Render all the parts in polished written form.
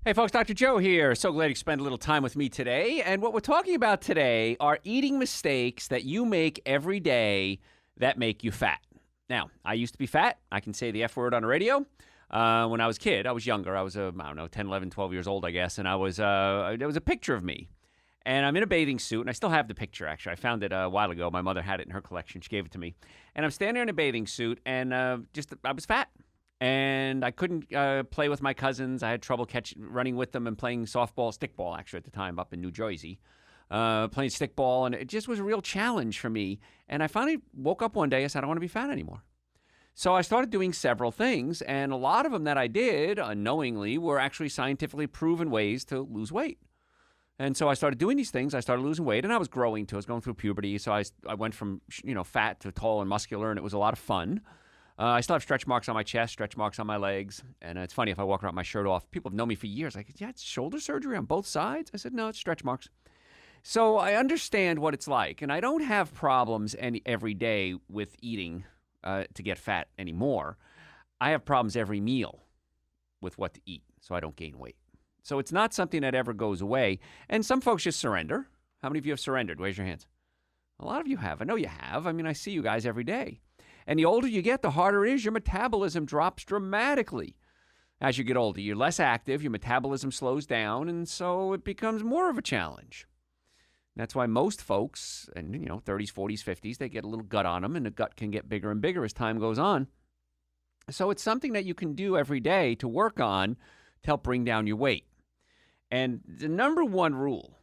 Hey folks, Dr. Joe here. So glad you spent a little time with me today. And what we're talking about today are eating mistakes that you make every day that make you fat. Now, I used to be fat. I can say the F word on the radio. When I was a kid, I was younger. I was, 10, 11, 12 years old, I guess. And there was a picture of me. And I'm in a bathing suit, and I still have the picture, actually. I found it a while ago. My mother had it in her collection. She gave it to me. And I'm standing there in a bathing suit, and I was fat. And I couldn't play with my cousins. I had trouble running with them and playing stickball, actually, at the time, up in New Jersey. Playing stickball, and it just was a real challenge for me. And I finally woke up one day and said, I don't want to be fat anymore. So I started doing several things, and a lot of them that I did unknowingly were actually scientifically proven ways to lose weight. And so I started doing these things. I started losing weight, and I was growing too. I was going through puberty, so I went from fat to tall and muscular, and it was a lot of fun. I still have stretch marks on my chest, stretch marks on my legs. And it's funny, if I walk around with my shirt off, people have known me for years. Like, yeah, it's shoulder surgery on both sides? I said, no, it's stretch marks. So I understand what it's like. And I don't have problems every day with eating to get fat anymore. I have problems every meal with what to eat so I don't gain weight. So it's not something that ever goes away. And some folks just surrender. How many of you have surrendered? Raise your hands. A lot of you have. I know you have. I mean, I see you guys every day. And the older you get, the harder it is. Your metabolism drops dramatically. As you get older, you're less active, your metabolism slows down, and so it becomes more of a challenge. That's why most folks, and 30s, 40s, 50s, they get a little gut on them, and the gut can get bigger and bigger as time goes on. So it's something that you can do every day to work on to help bring down your weight. And the number one rule,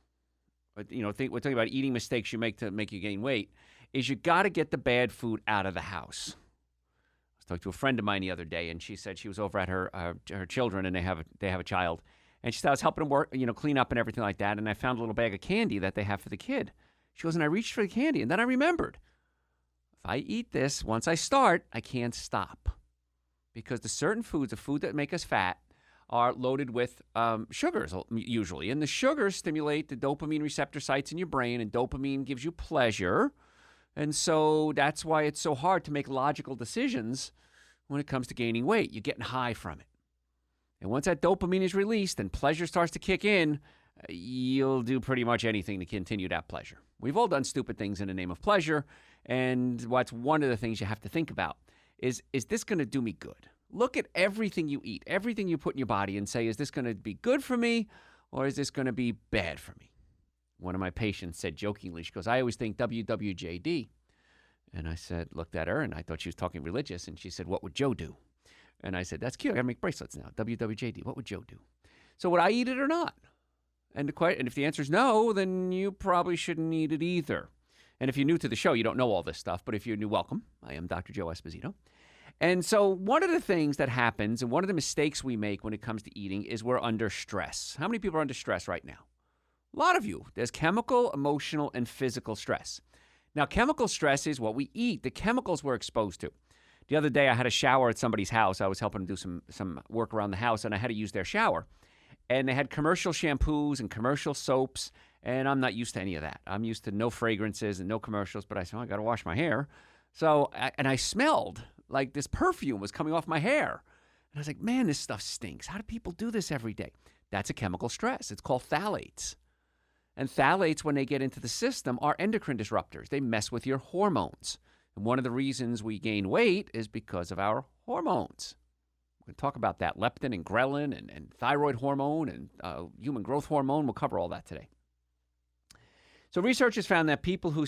we're talking about eating mistakes you make to make you gain weight, is you got to get the bad food out of the house. I was talking to a friend of mine the other day, and she said she was over at her children, and they have a child. And she said, I was helping them work, clean up and everything like that, and I found a little bag of candy that they have for the kid. She goes, and I reached for the candy, and then I remembered, if I eat this, once I start, I can't stop. Because the certain foods, the food that make us fat, are loaded with sugars, usually. And the sugars stimulate the dopamine receptor sites in your brain, and dopamine gives you pleasure. And so that's why it's so hard to make logical decisions when it comes to gaining weight. You're getting high from it. And once that dopamine is released and pleasure starts to kick in, you'll do pretty much anything to continue that pleasure. We've all done stupid things in the name of pleasure. And what's one of the things you have to think about is this going to do me good? Look at everything you eat, everything you put in your body, and say, is this going to be good for me or is this going to be bad for me? One of my patients said jokingly, she goes, I always think WWJD. And I looked at her, and I thought she was talking religious. And she said, what would Joe do? And I said, that's cute. I got to make bracelets now. WWJD. What would Joe do? So would I eat it or not? And if the answer is no, then you probably shouldn't eat it either. And if you're new to the show, you don't know all this stuff. But if you're new, welcome. I am Dr. Joe Esposito. And so one of the things that happens, and one of the mistakes we make when it comes to eating, is we're under stress. How many people are under stress right now? A lot of you. There's chemical, emotional, and physical stress. Now, chemical stress is what we eat, the chemicals we're exposed to. The other day, I had a shower at somebody's house. I was helping them do some work around the house, and I had to use their shower. And they had commercial shampoos and commercial soaps, and I'm not used to any of that. I'm used to no fragrances and no commercials, but I said, I got to wash my hair. So, and I smelled like this perfume was coming off my hair. And I was like, man, this stuff stinks. How do people do this every day? That's a chemical stress. It's called phthalates. And phthalates, when they get into the system, are endocrine disruptors. They mess with your hormones. And one of the reasons we gain weight is because of our hormones. We're going to talk about that. Leptin and ghrelin and thyroid hormone and human growth hormone. We'll cover all that today. So researchers found that people who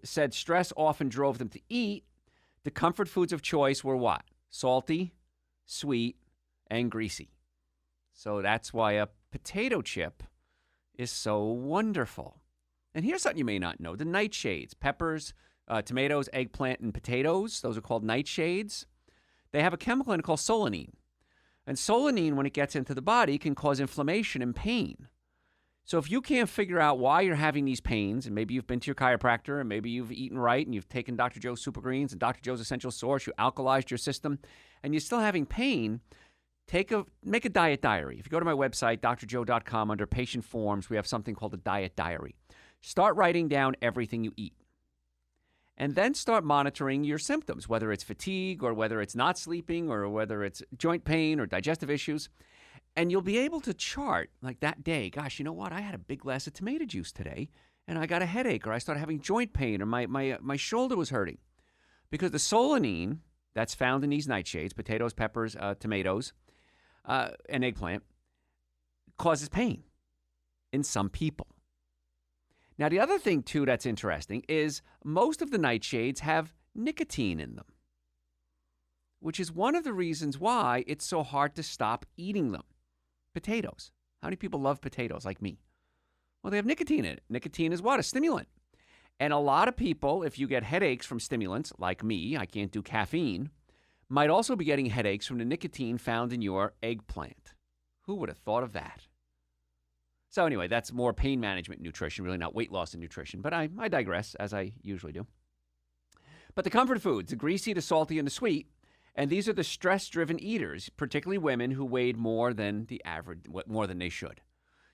said stress often drove them to eat, the comfort foods of choice were what? Salty, sweet, and greasy. So that's why a potato chip is so wonderful. And here's something you may not know. The nightshades, peppers, tomatoes, eggplant, and potatoes, those are called nightshades. They have a chemical in it called solanine. And solanine, when it gets into the body, can cause inflammation and pain. So if you can't figure out why you're having these pains, and maybe you've been to your chiropractor, and maybe you've eaten right, and you've taken Dr. Joe's Super Greens and Dr. Joe's Essential Source, you alkalized your system, and you're still having pain, make a diet diary. If you go to my website, drjoe.com, under patient forms, we have something called a diet diary. Start writing down everything you eat. And then start monitoring your symptoms, whether it's fatigue or whether it's not sleeping or whether it's joint pain or digestive issues. And you'll be able to chart like that day, gosh, you know what? I had a big glass of tomato juice today and I got a headache or I started having joint pain or my shoulder was hurting. Because the solanine that's found in these nightshades, potatoes, peppers, tomatoes, and eggplant, causes pain in some people. Now, the other thing, too, that's interesting is most of the nightshades have nicotine in them, which is one of the reasons why it's so hard to stop eating them. Potatoes. How many people love potatoes like me? Well, they have nicotine in it. Nicotine is what? A stimulant. And a lot of people, if you get headaches from stimulants, like me, I can't do caffeine, might also be getting headaches from the nicotine found in your eggplant. Who would have thought of that? So anyway, that's more pain management nutrition, really not weight loss and nutrition. But I digress, as I usually do. But the comfort foods, the greasy, the salty, and the sweet, and these are the stress-driven eaters, particularly women who weighed more than the average, more than they should.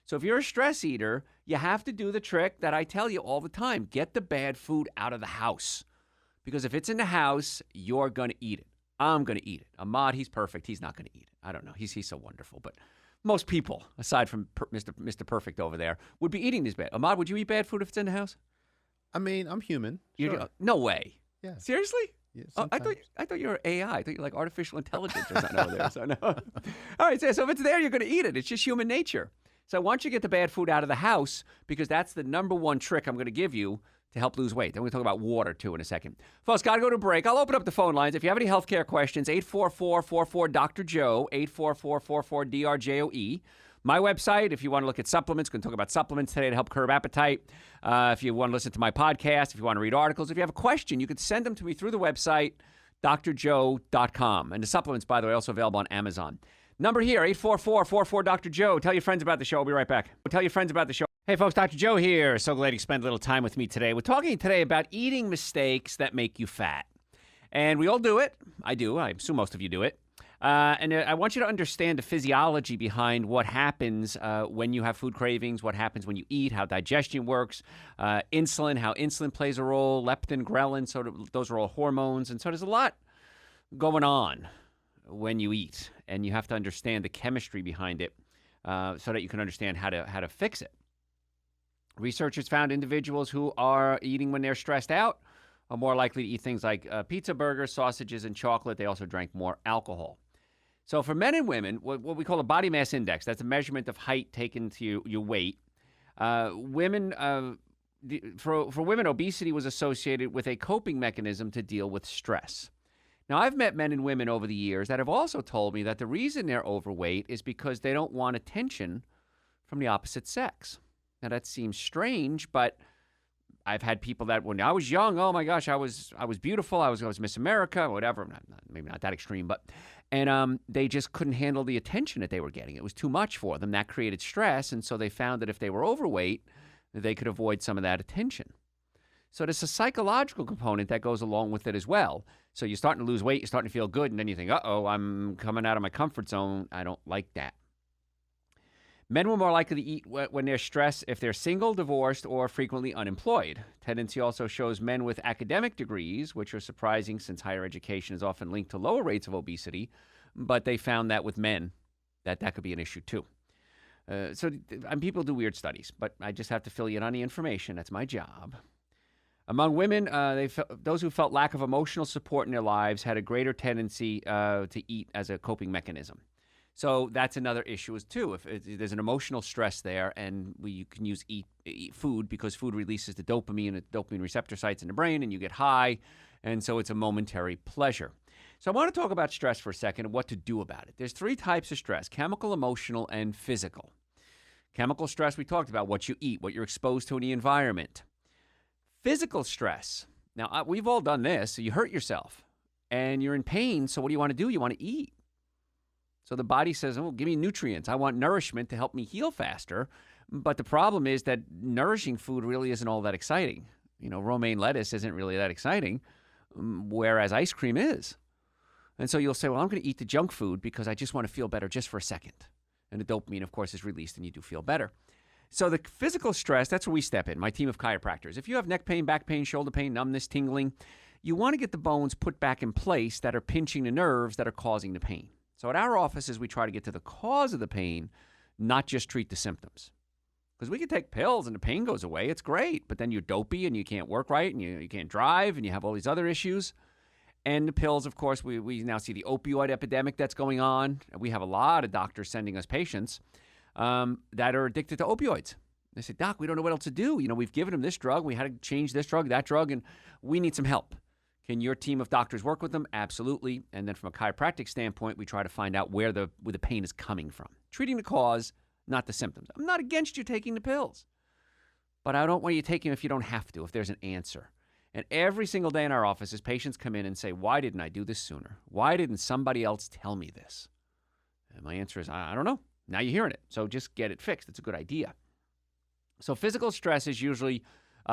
So if you're a stress eater, you have to do the trick that I tell you all the time. Get the bad food out of the house. Because if it's in the house, you're going to eat it. I'm going to eat it. Ahmad, he's perfect. He's not going to eat it. I don't know. He's so wonderful. But most people, aside from Mr. Perfect over there, would be eating this bad. Ahmad, would you eat bad food if it's in the house? I mean, I'm human. Sure. No way. Yeah. Seriously? Yeah, I thought you were AI. I thought you were like artificial intelligence or something over there. So no. All right. So if it's there, you're going to eat it. It's just human nature. So once you get the bad food out of the house, because that's the number one trick I'm going to give you to help lose weight. Then we're going to talk about water, too, in a second. Folks, got to go to a break. I'll open up the phone lines. If you have any healthcare questions, 844-44-DR-JOE, 844-44-DRJOE. My website, if you want to look at supplements, going to talk about supplements today to help curb appetite. If you want to listen to my podcast, if you want to read articles, if you have a question, you can send them to me through the website, drjoe.com. And the supplements, by the way, also available on Amazon. Number here, 844-44-DR-JOE. Tell your friends about the show. I'll be right back. Tell your friends about the show. Hey, folks, Dr. Joe here. So glad you spent a little time with me today. We're talking today about eating mistakes that make you fat. And we all do it. I do. I assume most of you do it. And I want you to understand the physiology behind what happens when you have food cravings, what happens when you eat, how digestion works, insulin, how insulin plays a role, leptin, ghrelin, those are all hormones. And so there's a lot going on when you eat, and you have to understand the chemistry behind it so that you can understand how to fix it. Researchers found individuals who are eating when they're stressed out are more likely to eat things like pizza, burgers, sausages, and chocolate. They also drank more alcohol. So for men and women, what we call a body mass index, that's a measurement of height taken to your weight. For women, obesity was associated with a coping mechanism to deal with stress. Now, I've met men and women over the years that have also told me that the reason they're overweight is because they don't want attention from the opposite sex. Now, that seems strange, but I've had people that when I was young, oh my gosh, I was beautiful, I was Miss America, whatever, maybe not that extreme, and they just couldn't handle the attention that they were getting. It was too much for them. That created stress, and so they found that if they were overweight, they could avoid some of that attention. So there's a psychological component that goes along with it as well. So you're starting to lose weight, you're starting to feel good, and then you think, uh-oh, I'm coming out of my comfort zone. I don't like that. Men were more likely to eat when they're stressed if they're single, divorced, or frequently unemployed. Tendency also shows men with academic degrees, which are surprising since higher education is often linked to lower rates of obesity, but they found that with men, that could be an issue too. People do weird studies, but I just have to fill you in on the information. That's my job. Among women, those who felt lack of emotional support in their lives had a greater tendency to eat as a coping mechanism. So that's another issue too. If there's an emotional stress there, and you can use eat food because food releases the dopamine receptor sites in the brain, and you get high, and so it's a momentary pleasure. So I want to talk about stress for a second and what to do about it. There's 3 types of stress: chemical, emotional, and physical. Chemical stress, we talked about what you eat, what you're exposed to in the environment. Physical stress. Now, we've all done this. So you hurt yourself, and you're in pain, so what do you want to do? You want to eat. So the body says, oh, give me nutrients. I want nourishment to help me heal faster. But the problem is that nourishing food really isn't all that exciting. You know, romaine lettuce isn't really that exciting, whereas ice cream is. And so you'll say, well, I'm going to eat the junk food because I just want to feel better just for a second. And the dopamine, of course, is released and you do feel better. So the physical stress, that's where we step in, my team of chiropractors. If you have neck pain, back pain, shoulder pain, numbness, tingling, you want to get the bones put back in place that are pinching the nerves that are causing the pain. So at our offices, we try to get to the cause of the pain, not just treat the symptoms. Because we can take pills and the pain goes away. It's great. But then you're dopey and you can't work right and you can't drive and you have all these other issues. And the pills, of course, we now see the opioid epidemic that's going on. We have a lot of doctors sending us patients that are addicted to opioids. They say, Doc, we don't know what else to do. We've given them this drug. We had to change this drug, that drug, and we need some help. Can your team of doctors work with them? Absolutely. And then from a chiropractic standpoint, we try to find out where the pain is coming from. Treating the cause, not the symptoms. I'm not against you taking the pills, but I don't want you taking them if you don't have to, if there's an answer. And every single day in our offices, patients come in and say, why didn't I do this sooner? Why didn't somebody else tell me this? And my answer is, I don't know. Now you're hearing it. So just get it fixed. It's a good idea. So physical stress is usually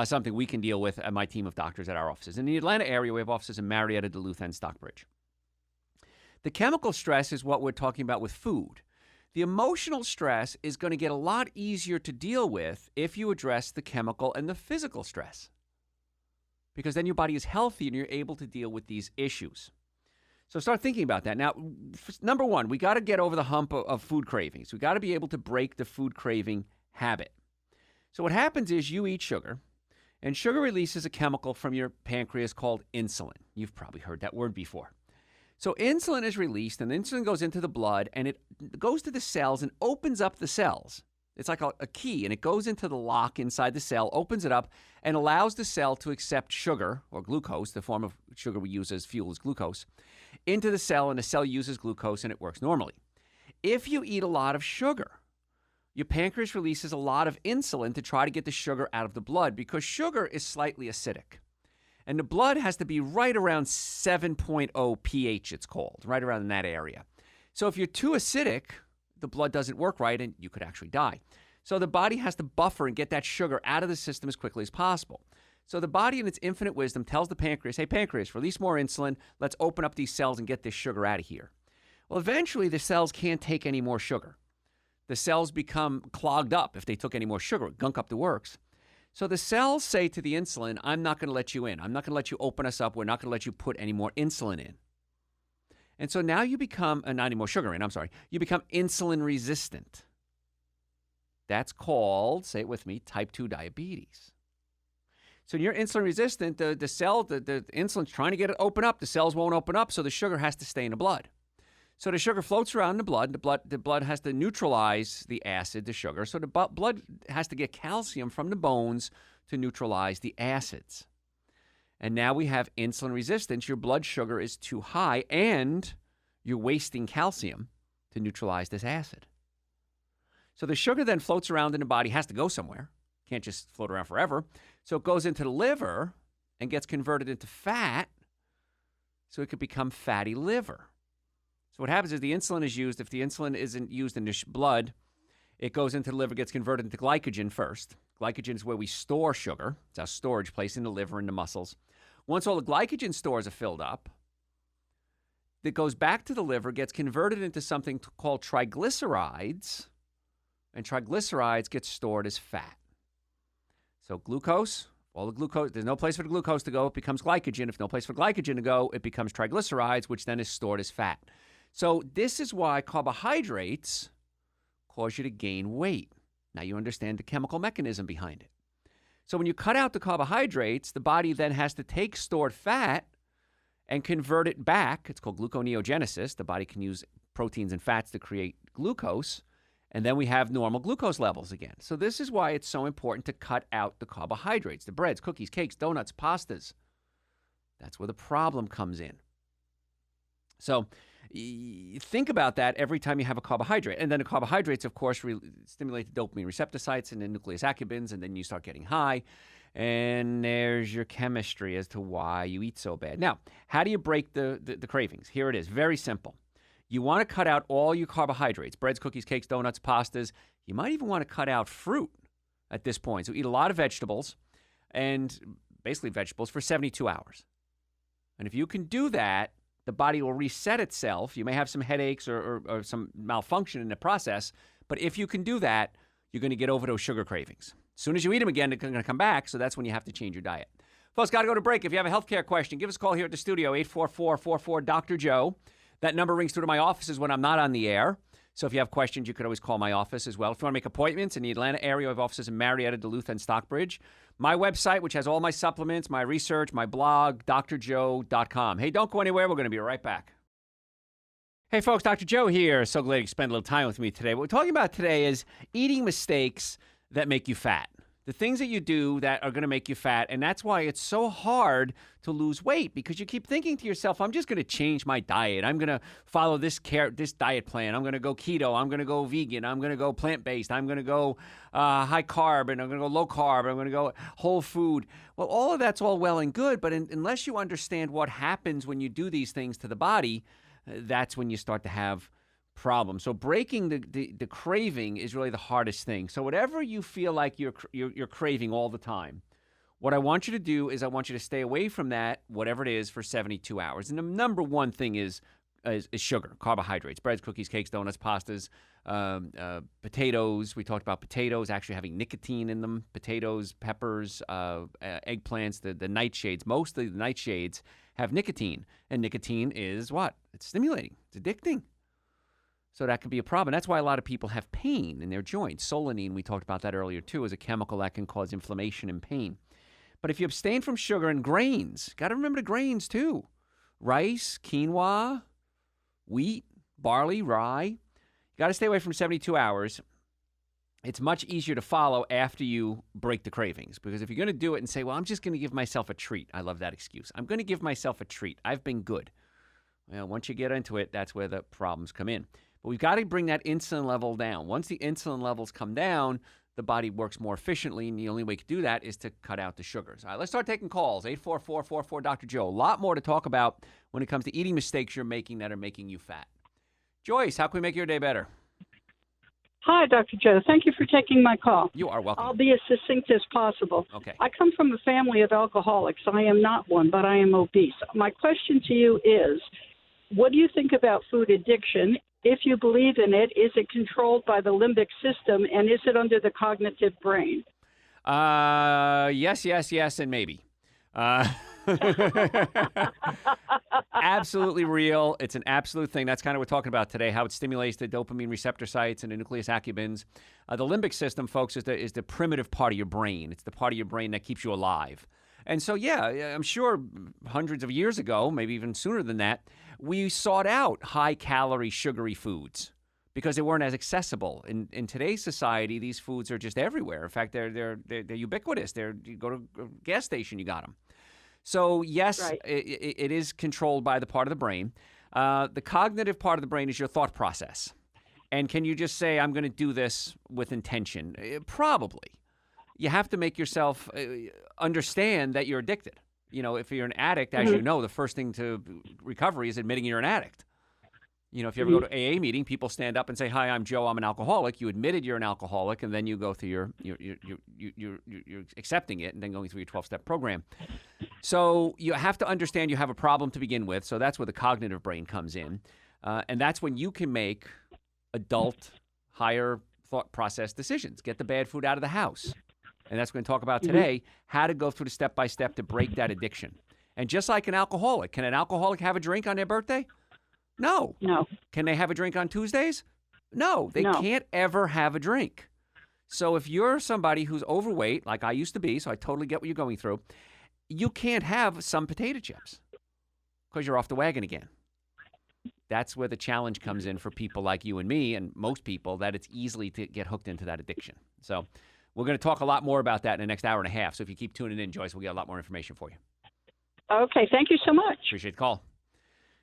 something we can deal with at my team of doctors at our offices. In the Atlanta area, we have offices in Marietta, Duluth, and Stockbridge. The chemical stress is what we're talking about with food. The emotional stress is going to get a lot easier to deal with if you address the chemical and the physical stress, because then your body is healthy and you're able to deal with these issues. So start thinking about that. Now, number one, we got to get over the hump of food cravings. We got to be able to break the food craving habit. So what happens is you eat sugar, and sugar releases a chemical from your pancreas called insulin. You've probably heard that word before. So insulin is released, and insulin goes into the blood, and it goes to the cells and opens up the cells. It's like a key, and it goes into the lock inside the cell, opens it up, and allows the cell to accept sugar, or glucose, the form of sugar we use as fuel is glucose, into the cell, and the cell uses glucose, and it works normally. If you eat a lot of sugar, your pancreas releases a lot of insulin to try to get the sugar out of the blood, because sugar is slightly acidic. And the blood has to be right around 7.0 pH, it's called, right around in that area. So if you're too acidic, the blood doesn't work right and you could actually die. So the body has to buffer and get that sugar out of the system as quickly as possible. So the body in its infinite wisdom tells the pancreas, hey, pancreas, release more insulin. Let's open up these cells and get this sugar out of here. Well, eventually the cells can't take any more sugar. The cells become clogged up if they took any more sugar, gunk up the works. So the cells say to the insulin, I'm not going to let you in. I'm not going to let you open us up. We're not going to let you put any more insulin in. And so now you become, not any more sugar in, you become insulin resistant. That's called, say it with me, type 2 diabetes. So when you're insulin resistant, the insulin's trying to get it open up. The cells won't open up, so the sugar has to stay in the blood. So the sugar floats around in the blood. The blood has to neutralize the acid, the sugar. So the blood has to get calcium from the bones to neutralize the acids. And now we have insulin resistance. Your blood sugar is too high, and you're wasting calcium to neutralize this acid. So the sugar then floats around in the body, has to go somewhere. Can't just float around forever. So it goes into the liver and gets converted into fat, so it could become fatty liver. So what happens is the insulin is used. If the insulin isn't used in the blood, it goes into the liver, gets converted into glycogen first. Glycogen is where we store sugar. It's our storage place in the liver and the muscles. Once all the glycogen stores are filled up, it goes back to the liver, gets converted into something called triglycerides, and triglycerides get stored as fat. So glucose, all the glucose, there's no place for the glucose to go, it becomes glycogen. If no place for glycogen to go, it becomes triglycerides, which then is stored as fat. So this is why carbohydrates cause you to gain weight. Now you understand the chemical mechanism behind it. So when you cut out the carbohydrates, the body then has to take stored fat and convert it back. It's called gluconeogenesis. The body can use proteins and fats to create glucose, and then we have normal glucose levels again. So this is why it's so important to cut out the carbohydrates, the breads, cookies, cakes, donuts, pastas. That's where the problem comes in. So think about that every time you have a carbohydrate. And then the carbohydrates, of course, stimulate the dopamine receptor sites and the nucleus accumbens, and then you start getting high. And there's your chemistry as to why you eat so bad. Now, how do you break the cravings? Here it is. Very simple. You want to cut out all your carbohydrates, breads, cookies, cakes, donuts, pastas. You might even want to cut out fruit at this point. So eat a lot of vegetables, and basically vegetables, for 72 hours. And if you can do that, the body will reset itself. You may have some headaches or some malfunction in the process, but if you can do that, you're going to get over those sugar cravings. As soon as you eat them again, they're going to come back, so that's when you have to change your diet. Folks, got to go to break. If you have a healthcare question, give us a call here at the studio, 844-44-Dr. Joe. That number rings through to my offices when I'm not on the air. So if you have questions, you could always call my office as well. If you want to make appointments in the Atlanta area, I have offices in Marietta, Duluth, and Stockbridge. My website, which has all my supplements, my research, my blog, drjoe.com. Hey, don't go anywhere. We're going to be right back. Hey, folks, Dr. Joe here. So glad you spent a little time with me today. What we're talking about today is eating mistakes that make you fat. The things that you do that are going to make you fat, and that's why it's so hard to lose weight, because you keep thinking to yourself, I'm just going to change my diet. I'm going to follow this diet plan. I'm going to go keto. I'm going to go vegan. I'm going to go plant-based. I'm going to go high carb, and I'm going to go low carb. I'm going to go whole food. Well, all of that's all well and good, but unless you understand what happens when you do these things to the body, that's when you start to have problem. So breaking the craving is really the hardest thing. So whatever you feel like you're craving all the time, what I want you to do is I want you to stay away from that, whatever it is, for 72 hours. And the number one thing is sugar, carbohydrates, breads, cookies, cakes, donuts, pastas, potatoes. We talked about potatoes actually having nicotine in them. Potatoes, peppers, eggplants, the nightshades. Most of the nightshades have nicotine. And nicotine is what? It's stimulating. It's addicting. So that could be a problem. That's why a lot of people have pain in their joints. Solanine, we talked about that earlier too, is a chemical that can cause inflammation and pain. But if you abstain from sugar and grains, got to remember the grains too. Rice, quinoa, wheat, barley, rye. You got to stay away from 72 hours. It's much easier to follow after you break the cravings, because if you're going to do it and say, well, I'm just going to give myself a treat. I love that excuse. I'm going to give myself a treat. I've been good. Well, once you get into it, that's where the problems come in. But we've got to bring that insulin level down. Once the insulin levels come down, the body works more efficiently, and the only way to do that is to cut out the sugars. All right, let's start taking calls. 844-44-Dr. Joe. A lot more to talk about when it comes to eating mistakes you're making that are making you fat. Joyce, how can we make your day better? Hi, Dr. Joe. Thank you for taking my call. You are welcome. I'll be as succinct as possible. Okay. I come from a family of alcoholics. I am not one, but I am obese. My question to you is, what do you think about food addiction? If you believe in it, is it controlled by the limbic system, and is it under the cognitive brain? Yes, and maybe. Absolutely real. It's an absolute thing. That's kind of what we're talking about today, how it stimulates the dopamine receptor sites and the nucleus accumbens. The limbic system, folks, is the primitive part of your brain. It's the part of your brain that keeps you alive. And so, yeah, I'm sure hundreds of years ago, maybe even sooner than that, we sought out high-calorie, sugary foods because they weren't as accessible. In today's society, these foods are just everywhere. In fact, they're ubiquitous. You go to a gas station, you got them. So, yes, right. It is controlled by the part of the brain. The cognitive part of the brain is your thought process. And can you just say, I'm going to do this with intention? Probably. You have to make yourself understand that you're addicted. You know, if you're an addict, as you know, the first thing to recovery is admitting you're an addict. You know, if you ever go to AA meeting, people stand up and say, "Hi, I'm Joe. I'm an alcoholic." You admitted you're an alcoholic, and then you go through you're accepting it, and then going through your 12-step program. So you have to understand you have a problem to begin with. So that's where the cognitive brain comes in, and that's when you can make adult, higher thought process decisions. Get the bad food out of the house. And that's what we're going to talk about today, how to go through the step-by-step to break that addiction. And just like an alcoholic, can an alcoholic have a drink on their birthday? No. No. Can they have a drink on Tuesdays? No. They can't ever have a drink. So if you're somebody who's overweight, like I used to be, so I totally get what you're going through, you can't have some potato chips because you're off the wagon again. That's where the challenge comes in for people like you and me and most people, that it's easily to get hooked into that addiction. So we're going to talk a lot more about that in the next hour and a half. So if you keep tuning in, Joyce, we'll get a lot more information for you. Okay. Thank you so much. Appreciate the call.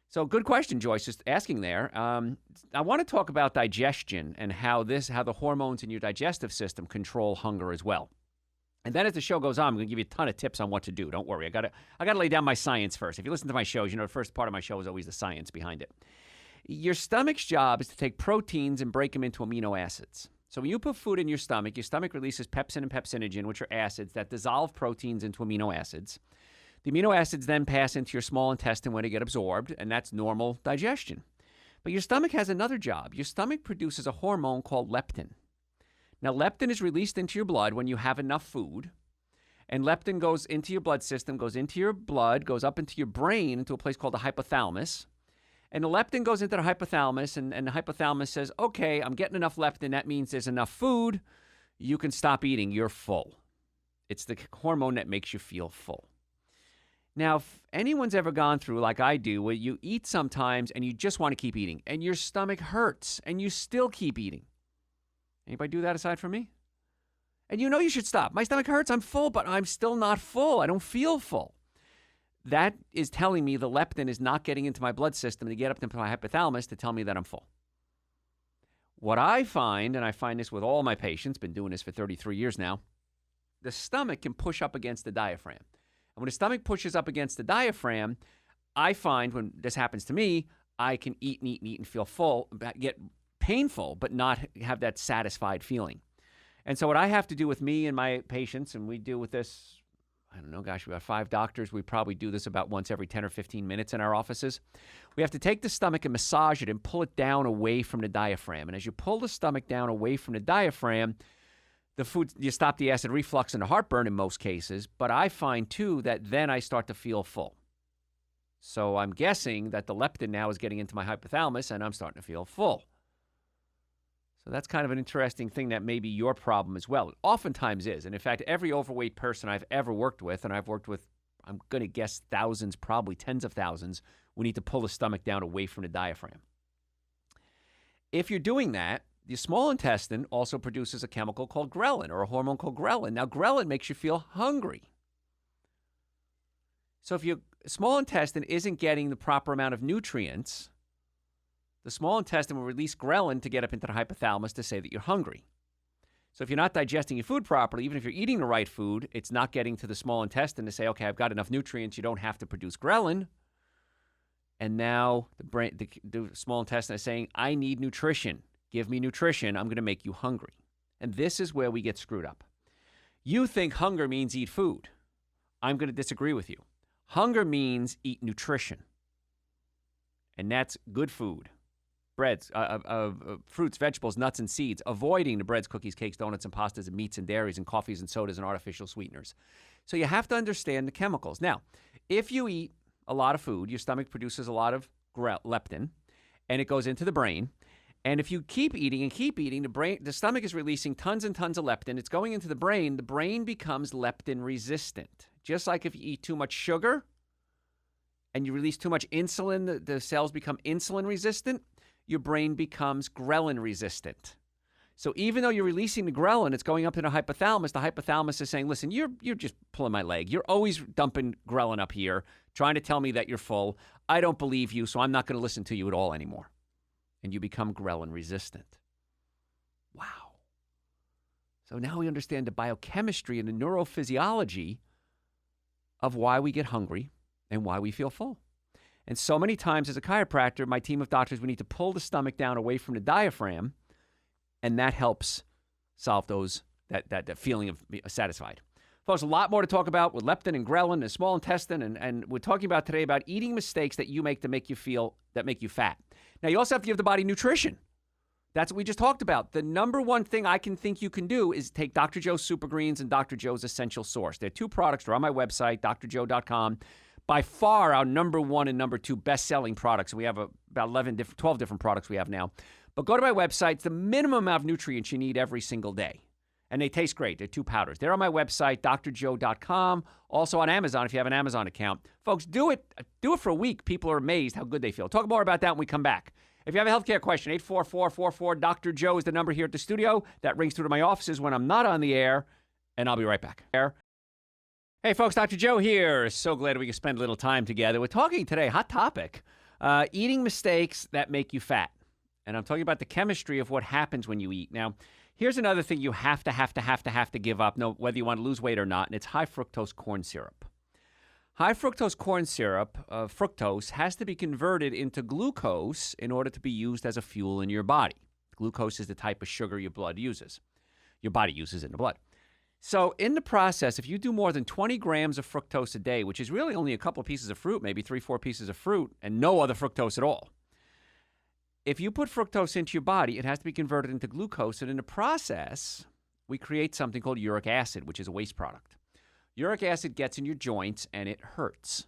So good question, Joyce, just asking there. I want to talk about digestion and how the hormones in your digestive system control hunger as well. And then as the show goes on, I'm going to give you a ton of tips on what to do. Don't worry. I got to lay down my science first. If you listen to my shows, you know the first part of my show is always the science behind it. Your stomach's job is to take proteins and break them into amino acids. So when you put food in your stomach releases pepsin and pepsinogen, which are acids that dissolve proteins into amino acids. The amino acids then pass into your small intestine where they get absorbed, and that's normal digestion. But your stomach has another job. Your stomach produces a hormone called leptin. Now, leptin is released into your blood when you have enough food, and leptin goes into your blood system, goes into your blood, goes up into your brain, into a place called the hypothalamus, And the leptin goes into the hypothalamus, and the hypothalamus says, okay, I'm getting enough leptin. That means there's enough food. You can stop eating. You're full. It's the hormone that makes you feel full. Now, if anyone's ever gone through, like I do, where you eat sometimes and you just want to keep eating, and your stomach hurts, and you still keep eating. Anybody do that aside from me? And you know you should stop. My stomach hurts. I'm full, but I'm still not full. I don't feel full. That is telling me the leptin is not getting into my blood system to get up to my hypothalamus to tell me that I'm full. What I find, and I find this with all my patients, been doing this for 33 years now, the stomach can push up against the diaphragm. And when the stomach pushes up against the diaphragm, I find when this happens to me, I can eat and eat and eat and feel full, get painful, but not have that satisfied feeling. And so what I have to do with me and my patients, and we deal with this, I don't know, gosh, we have 5 doctors. We probably do this about once every 10 or 15 minutes in our offices. We have to take the stomach and massage it and pull it down away from the diaphragm. And as you pull the stomach down away from the diaphragm, the food, you stop the acid reflux and the heartburn in most cases. But I find, too, that then I start to feel full. So I'm guessing that the leptin now is getting into my hypothalamus, and I'm starting to feel full. So that's kind of an interesting thing that may be your problem as well. It oftentimes is. And in fact, every overweight person I've ever worked with, and I've worked with, I'm going to guess thousands, probably tens of thousands, we need to pull the stomach down away from the diaphragm. If you're doing that, the small intestine also produces a chemical called ghrelin, or a hormone called ghrelin. Now, ghrelin makes you feel hungry. So if your small intestine isn't getting the proper amount of nutrients, the small intestine will release ghrelin to get up into the hypothalamus to say that you're hungry. So if you're not digesting your food properly, even if you're eating the right food, it's not getting to the small intestine to say, okay, I've got enough nutrients, you don't have to produce ghrelin. And now the small intestine is saying, I need nutrition. Give me nutrition. I'm going to make you hungry. And this is where we get screwed up. You think hunger means eat food. I'm going to disagree with you. Hunger means eat nutrition. And that's good food. Breads, fruits, vegetables, nuts, and seeds, avoiding the breads, cookies, cakes, donuts, and pastas, and meats, and dairies, and coffees, and sodas, and artificial sweeteners. So you have to understand the chemicals. Now, if you eat a lot of food, your stomach produces a lot of leptin, and it goes into the brain. And if you keep eating and keep eating, the stomach is releasing tons and tons of leptin. It's going into the brain becomes leptin resistant. Just like if you eat too much sugar and you release too much insulin, the cells become insulin resistant. Your brain becomes ghrelin resistant. So even though you're releasing the ghrelin, it's going up in the hypothalamus. The hypothalamus is saying, listen, you're just pulling my leg. You're always dumping ghrelin up here, trying to tell me that you're full. I don't believe you, so I'm not going to listen to you at all anymore. And you become ghrelin resistant. Wow. So now we understand the biochemistry and the neurophysiology of why we get hungry and why we feel full. And so many times as a chiropractor, my team of doctors, we need to pull the stomach down away from the diaphragm, and that helps solve that feeling of satisfied. Folks, a lot more to talk about with leptin and ghrelin, the small intestine, and we're talking about today about eating mistakes that you make make you fat. Now, you also have to give the body nutrition. That's what we just talked about. The number one thing I can think you can do is take Dr. Joe's Super Greens and Dr. Joe's Essential Source. They're 2 products. They're on my website, drjoe.com. By far, our number 1 and number 2 best-selling products. We have about 12 different products we have now. But go to my website. It's the minimum amount of nutrients you need every single day. And they taste great. They're 2 powders. They're on my website, drjoe.com. Also on Amazon if you have an Amazon account. Folks, do it for a week. People are amazed how good they feel. Talk more about that when we come back. If you have a healthcare question, 844-44-DR-JOE is the number here at the studio. That rings through to my offices when I'm not on the air, and I'll be right back. Hey, folks, Dr. Joe here. So glad we can spend a little time together. We're talking today, hot topic, eating mistakes that make you fat. And I'm talking about the chemistry of what happens when you eat. Now, here's another thing you have to give up, whether you want to lose weight or not, and it's high fructose corn syrup. High fructose corn syrup, fructose, has to be converted into glucose in order to be used as a fuel in your body. Glucose is the type of sugar your body uses in the blood. So in the process, if you do more than 20 grams of fructose a day, which is really only a couple of pieces of fruit, maybe 3-4 pieces of fruit, and no other fructose at all, if you put fructose into your body, it has to be converted into glucose. And in the process, we create something called uric acid, which is a waste product. Uric acid gets in your joints, and it hurts.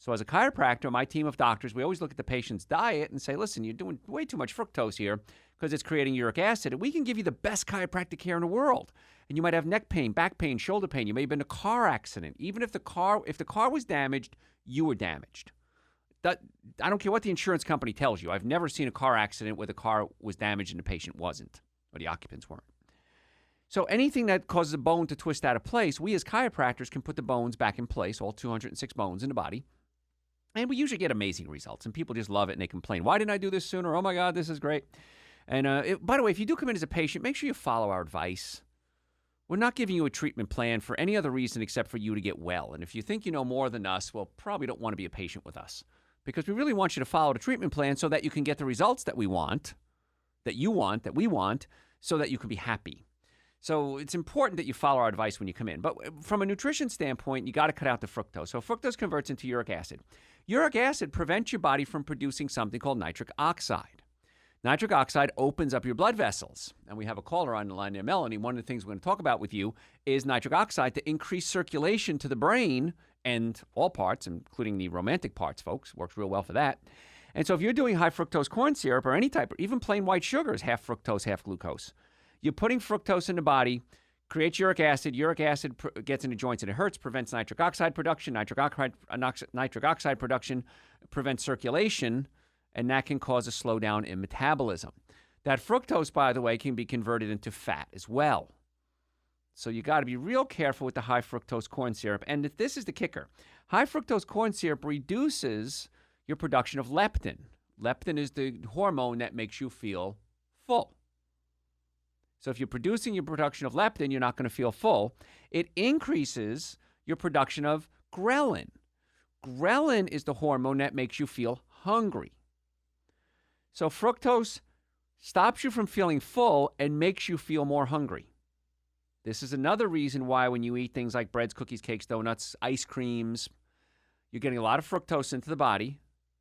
So as a chiropractor, my team of doctors, we always look at the patient's diet and say, listen, you're doing way too much fructose here because it's creating uric acid. And we can give you the best chiropractic care in the world. And you might have neck pain, back pain, shoulder pain. You may have been in a car accident. Even if the car was damaged, you were damaged. I don't care what the insurance company tells you. I've never seen a car accident where the car was damaged and the patient wasn't, or the occupants weren't. So anything that causes a bone to twist out of place, we as chiropractors can put the bones back in place, all 206 bones in the body. And we usually get amazing results, and people just love it, and they complain, why didn't I do this sooner? Oh, my God, this is great. And by the way, if you do come in as a patient, make sure you follow our advice. We're not giving you a treatment plan for any other reason except for you to get well. And if you think you know more than us, well, probably don't want to be a patient with us, because we really want you to follow the treatment plan so that you can get the results that we want, that we want, so that you can be happy. So it's important that you follow our advice when you come in. But from a nutrition standpoint, you got to cut out the fructose. So fructose converts into uric acid. Uric acid prevents your body from producing something called nitric oxide. Nitric oxide opens up your blood vessels. And we have a caller on the line there, Melanie. One of the things we're going to talk about with you is nitric oxide to increase circulation to the brain and all parts, including the romantic parts, folks. Works real well for that. And so if you're doing high fructose corn syrup or any type, or even plain white sugar is half fructose, half glucose. You're putting fructose in the body, creates uric acid. Uric acid gets into joints and it hurts, prevents nitric oxide production. Nitric oxide production prevents circulation, and that can cause a slowdown in metabolism. That fructose, by the way, can be converted into fat as well. So you got to be real careful with the high fructose corn syrup. And this is the kicker. High fructose corn syrup reduces your production of leptin. Leptin is the hormone that makes you feel full. So if you're producing your production of leptin, you're not going to feel full. It increases your production of ghrelin. Ghrelin is the hormone that makes you feel hungry. So fructose stops you from feeling full and makes you feel more hungry. This is another reason why when you eat things like breads, cookies, cakes, donuts, ice creams, you're getting a lot of fructose into the body,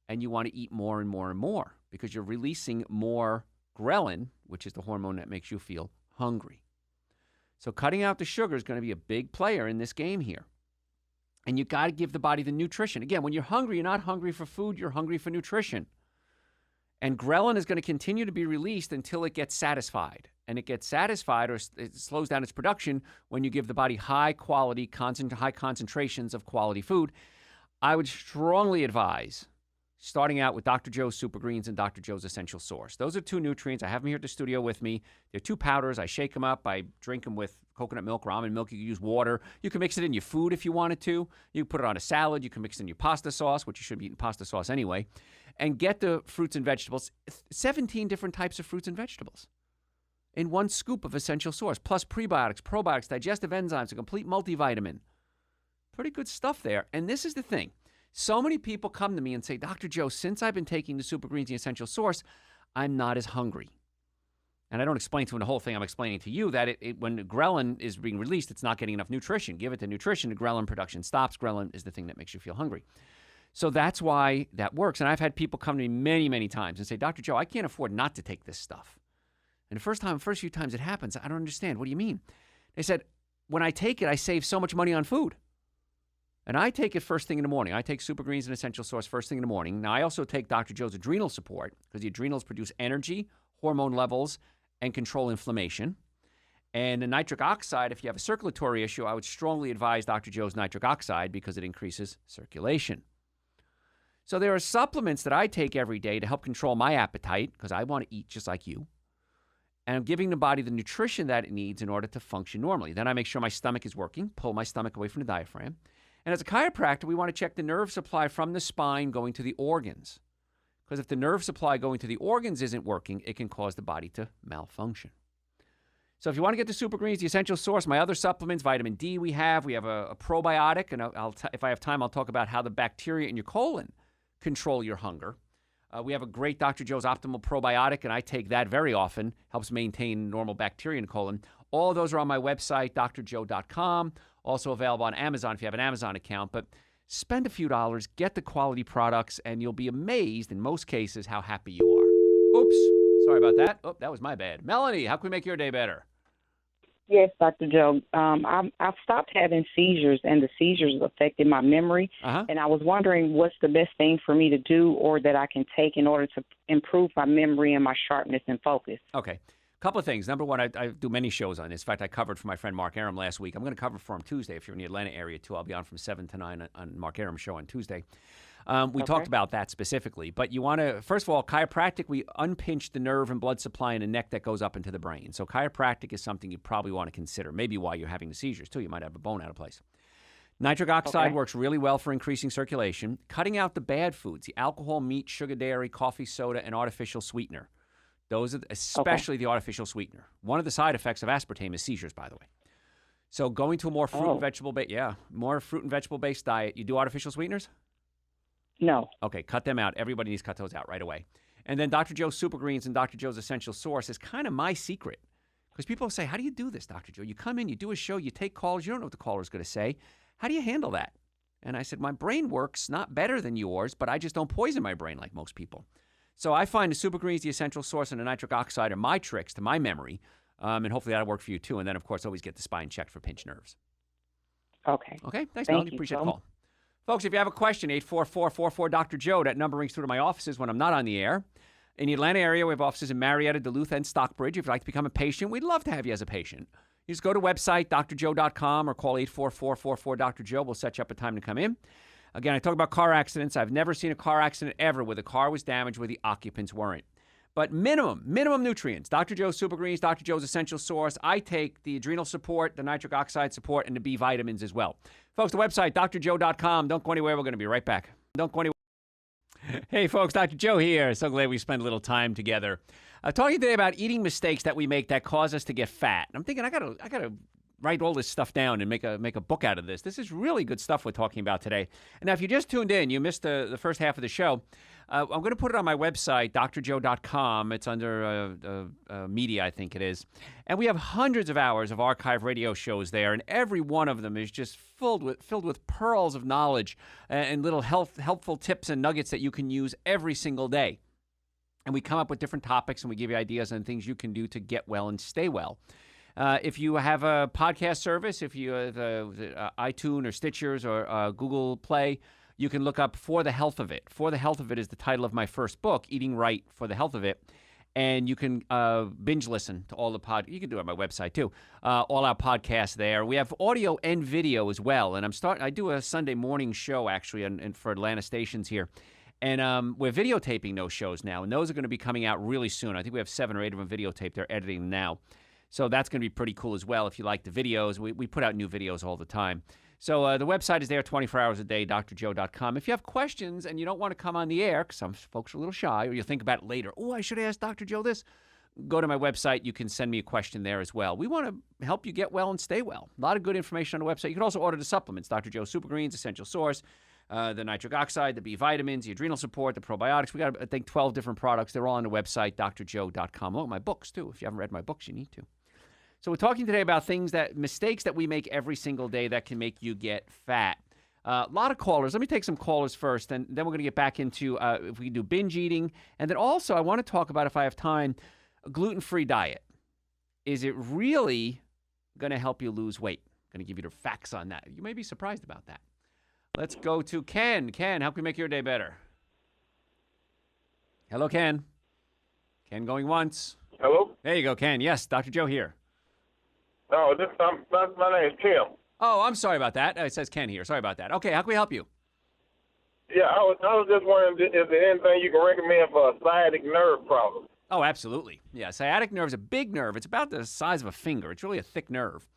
and you want to eat more and more and more because you're releasing more ghrelin, which is the hormone that makes you feel hungry. So cutting out the sugar is going to be a big player in this game here. And you got to give the body the nutrition. Again, when you're hungry, you're not hungry for food, you're hungry for nutrition. And ghrelin is going to continue to be released until it gets satisfied. And it gets satisfied, or it slows down its production, when you give the body high concentrations of quality food. I would strongly advise starting out with Dr. Joe's Super Greens and Dr. Joe's Essential Source. Those are two nutrients. I have them here at the studio with me. They're two powders. I shake them up. I drink them with coconut milk or almond milk. You can use water. You can mix it in your food if you wanted to. You can put it on a salad. You can mix it in your pasta sauce, which you should be eating pasta sauce anyway. And get the fruits and vegetables, 17 different types of fruits and vegetables in one scoop of Essential Source, plus prebiotics, probiotics, digestive enzymes, a complete multivitamin. Pretty good stuff there. And this is the thing. So many people come to me and say, Dr. Joe, since I've been taking the Super Greens, the Essential Source, I'm not as hungry. And I don't explain to them the whole thing. I'm explaining to you that when the ghrelin is being released, it's not getting enough nutrition. Give it the nutrition, the ghrelin production stops. Ghrelin is the thing that makes you feel hungry. So that's why that works. And I've had people come to me many, many times and say, Dr. Joe, I can't afford not to take this stuff. And the first few times it happens, I don't understand. What do you mean? They said, when I take it, I save so much money on food. And I take it first thing in the morning. I take Super Greens and Essential Source first thing in the morning. Now, I also take Dr. Joe's Adrenal Support because the adrenals produce energy, hormone levels, and control inflammation. And the nitric oxide, if you have a circulatory issue, I would strongly advise Dr. Joe's nitric oxide because it increases circulation. So there are supplements that I take every day to help control my appetite because I want to eat just like you. And I'm giving the body the nutrition that it needs in order to function normally. Then I make sure my stomach is working, pull my stomach away from the diaphragm. And as a chiropractor, we want to check the nerve supply from the spine going to the organs. Because if the nerve supply going to the organs isn't working, it can cause the body to malfunction. So if you want to get the Super Greens, the Essential Source, my other supplements, vitamin D we have a probiotic, and if I have time, I'll talk about how the bacteria in your colon control your hunger. We have a great Dr. Joe's Optimal Probiotic, and I take that very often, helps maintain normal bacteria in the colon. All of those are on my website, drjoe.com. Also available on Amazon if you have an Amazon account. But spend a few dollars, get the quality products, and you'll be amazed in most cases how happy you are. Oops, sorry about that. Oh, that was my bad. Melanie, how can we make your day better? Yes, Dr. Joe. I've stopped having seizures, and the seizures affected my memory. And I was wondering what's the best thing for me to do or that I can take in order to improve my memory and my sharpness and focus. Okay. Couple of things. Number one, I do many shows on this. In fact, I covered for my friend Mark Aram last week. I'm going to cover for him Tuesday if you're in the Atlanta area, too. I'll be on from 7 to 9 on Mark Aram's show on Tuesday. We talked about that specifically. But you want to, first of all, chiropractic, we unpinch the nerve and blood supply in the neck that goes up into the brain. So chiropractic is something you probably want to consider, maybe while you're having the seizures, too. You might have a bone out of place. Nitric oxide works really well for increasing circulation. Cutting out the bad foods, the alcohol, meat, sugar, dairy, coffee, soda, and artificial sweetener. Those are especially the artificial sweetener. One of the side effects of aspartame is seizures, by the way. So going to a more fruit and vegetable based diet. You do artificial sweeteners? No. Okay, cut them out. Everybody needs to cut those out right away. And then Dr. Joe's Super Greens and Dr. Joe's Essential Source is kind of my secret. Because people say, how do you do this, Dr. Joe? You come in, you do a show, you take calls, you don't know what the caller is going to say. How do you handle that? And I said, my brain works not better than yours, but I just don't poison my brain like most people. So I find the Super Greens, the Essential Source, and the nitric oxide are my tricks to my memory, and hopefully that'll work for you too. And then, of course, always get the spine checked for pinched nerves. Okay. Okay, thanks, Thank Melanie. you, Appreciate Joe. the call. Folks, if you have a question, 844-44-Dr. Joe. That number rings through to my offices when I'm not on the air. In the Atlanta area, we have offices in Marietta, Duluth, and Stockbridge. If you'd like to become a patient, we'd love to have you as a patient. You just go to website, drjoe.com, or call 844-44-Dr. Joe. We'll set you up a time to come in. Again, I talk about car accidents. I've never seen a car accident ever where the car was damaged where the occupants weren't. But minimum nutrients. Dr. Joe's Super Greens, Dr. Joe's Essential Source. I take the Adrenal Support, the Nitric Oxide Support, and the B vitamins as well. Folks, the website, drjoe.com. Don't go anywhere. We're going to be right back. Don't go anywhere. Hey, folks, Dr. Joe here. So glad we spent a little time together. Talking today about eating mistakes that we make that cause us to get fat. I'm thinking I gotta write all this stuff down and make a book out of this. This is really good stuff we're talking about today. And now, if you just tuned in, you missed the first half of the show. I'm going to put it on my website, drjoe.com. It's under media, I think it is. And we have hundreds of hours of archive radio shows there, and every one of them is just filled with pearls of knowledge and little helpful tips and nuggets that you can use every single day. And we come up with different topics, and we give you ideas on things you can do to get well and stay well. If you have a podcast service, if you have iTunes or Stitchers or Google Play, you can look up For the Health of It. For the Health of It is the title of my first book, Eating Right for the Health of It. And you can binge listen to all the you can do it on my website too. All our podcasts there. We have audio and video as well. And I do a Sunday morning show actually and for Atlanta stations here. And we're videotaping those shows now. And those are going to be coming out really soon. I think we have 7 or 8 of them videotaped. They're editing them now. So that's going to be pretty cool as well if you like the videos. We put out new videos all the time. So the website is there 24 hours a day, drjoe.com. If you have questions and you don't want to come on the air, because some folks are a little shy, or you think about it later, I should ask Dr. Joe this, go to my website. You can send me a question there as well. We want to help you get well and stay well. A lot of good information on the website. You can also order the supplements, Dr. Joe's Super Greens, Essential Source, the nitric oxide, the B vitamins, the adrenal support, the probiotics. We got, I think, 12 different products. They're all on the website, drjoe.com. Along with my books, too. If you haven't read my books, you need to. So we're talking today about mistakes that we make every single day that can make you get fat. A lot of callers. Let me take some callers first, and then we're going to get back into if we can do binge eating. And then also, I want to talk about, if I have time, a gluten-free diet. Is it really going to help you lose weight? I'm going to give you the facts on that. You may be surprised about that. Let's go to Ken. Ken, how can we make your day better? Hello, Ken. Ken going once. Hello? There you go, Ken. Yes, Dr. Joe here. No, my name is Tim. Oh, I'm sorry about that. It says Ken here. Sorry about that. Okay, how can we help you? Yeah, I was just wondering, is there anything you can recommend for a sciatic nerve problem? Oh, absolutely. Yeah, sciatic nerve is a big nerve. It's about the size of a finger. It's really a thick nerve.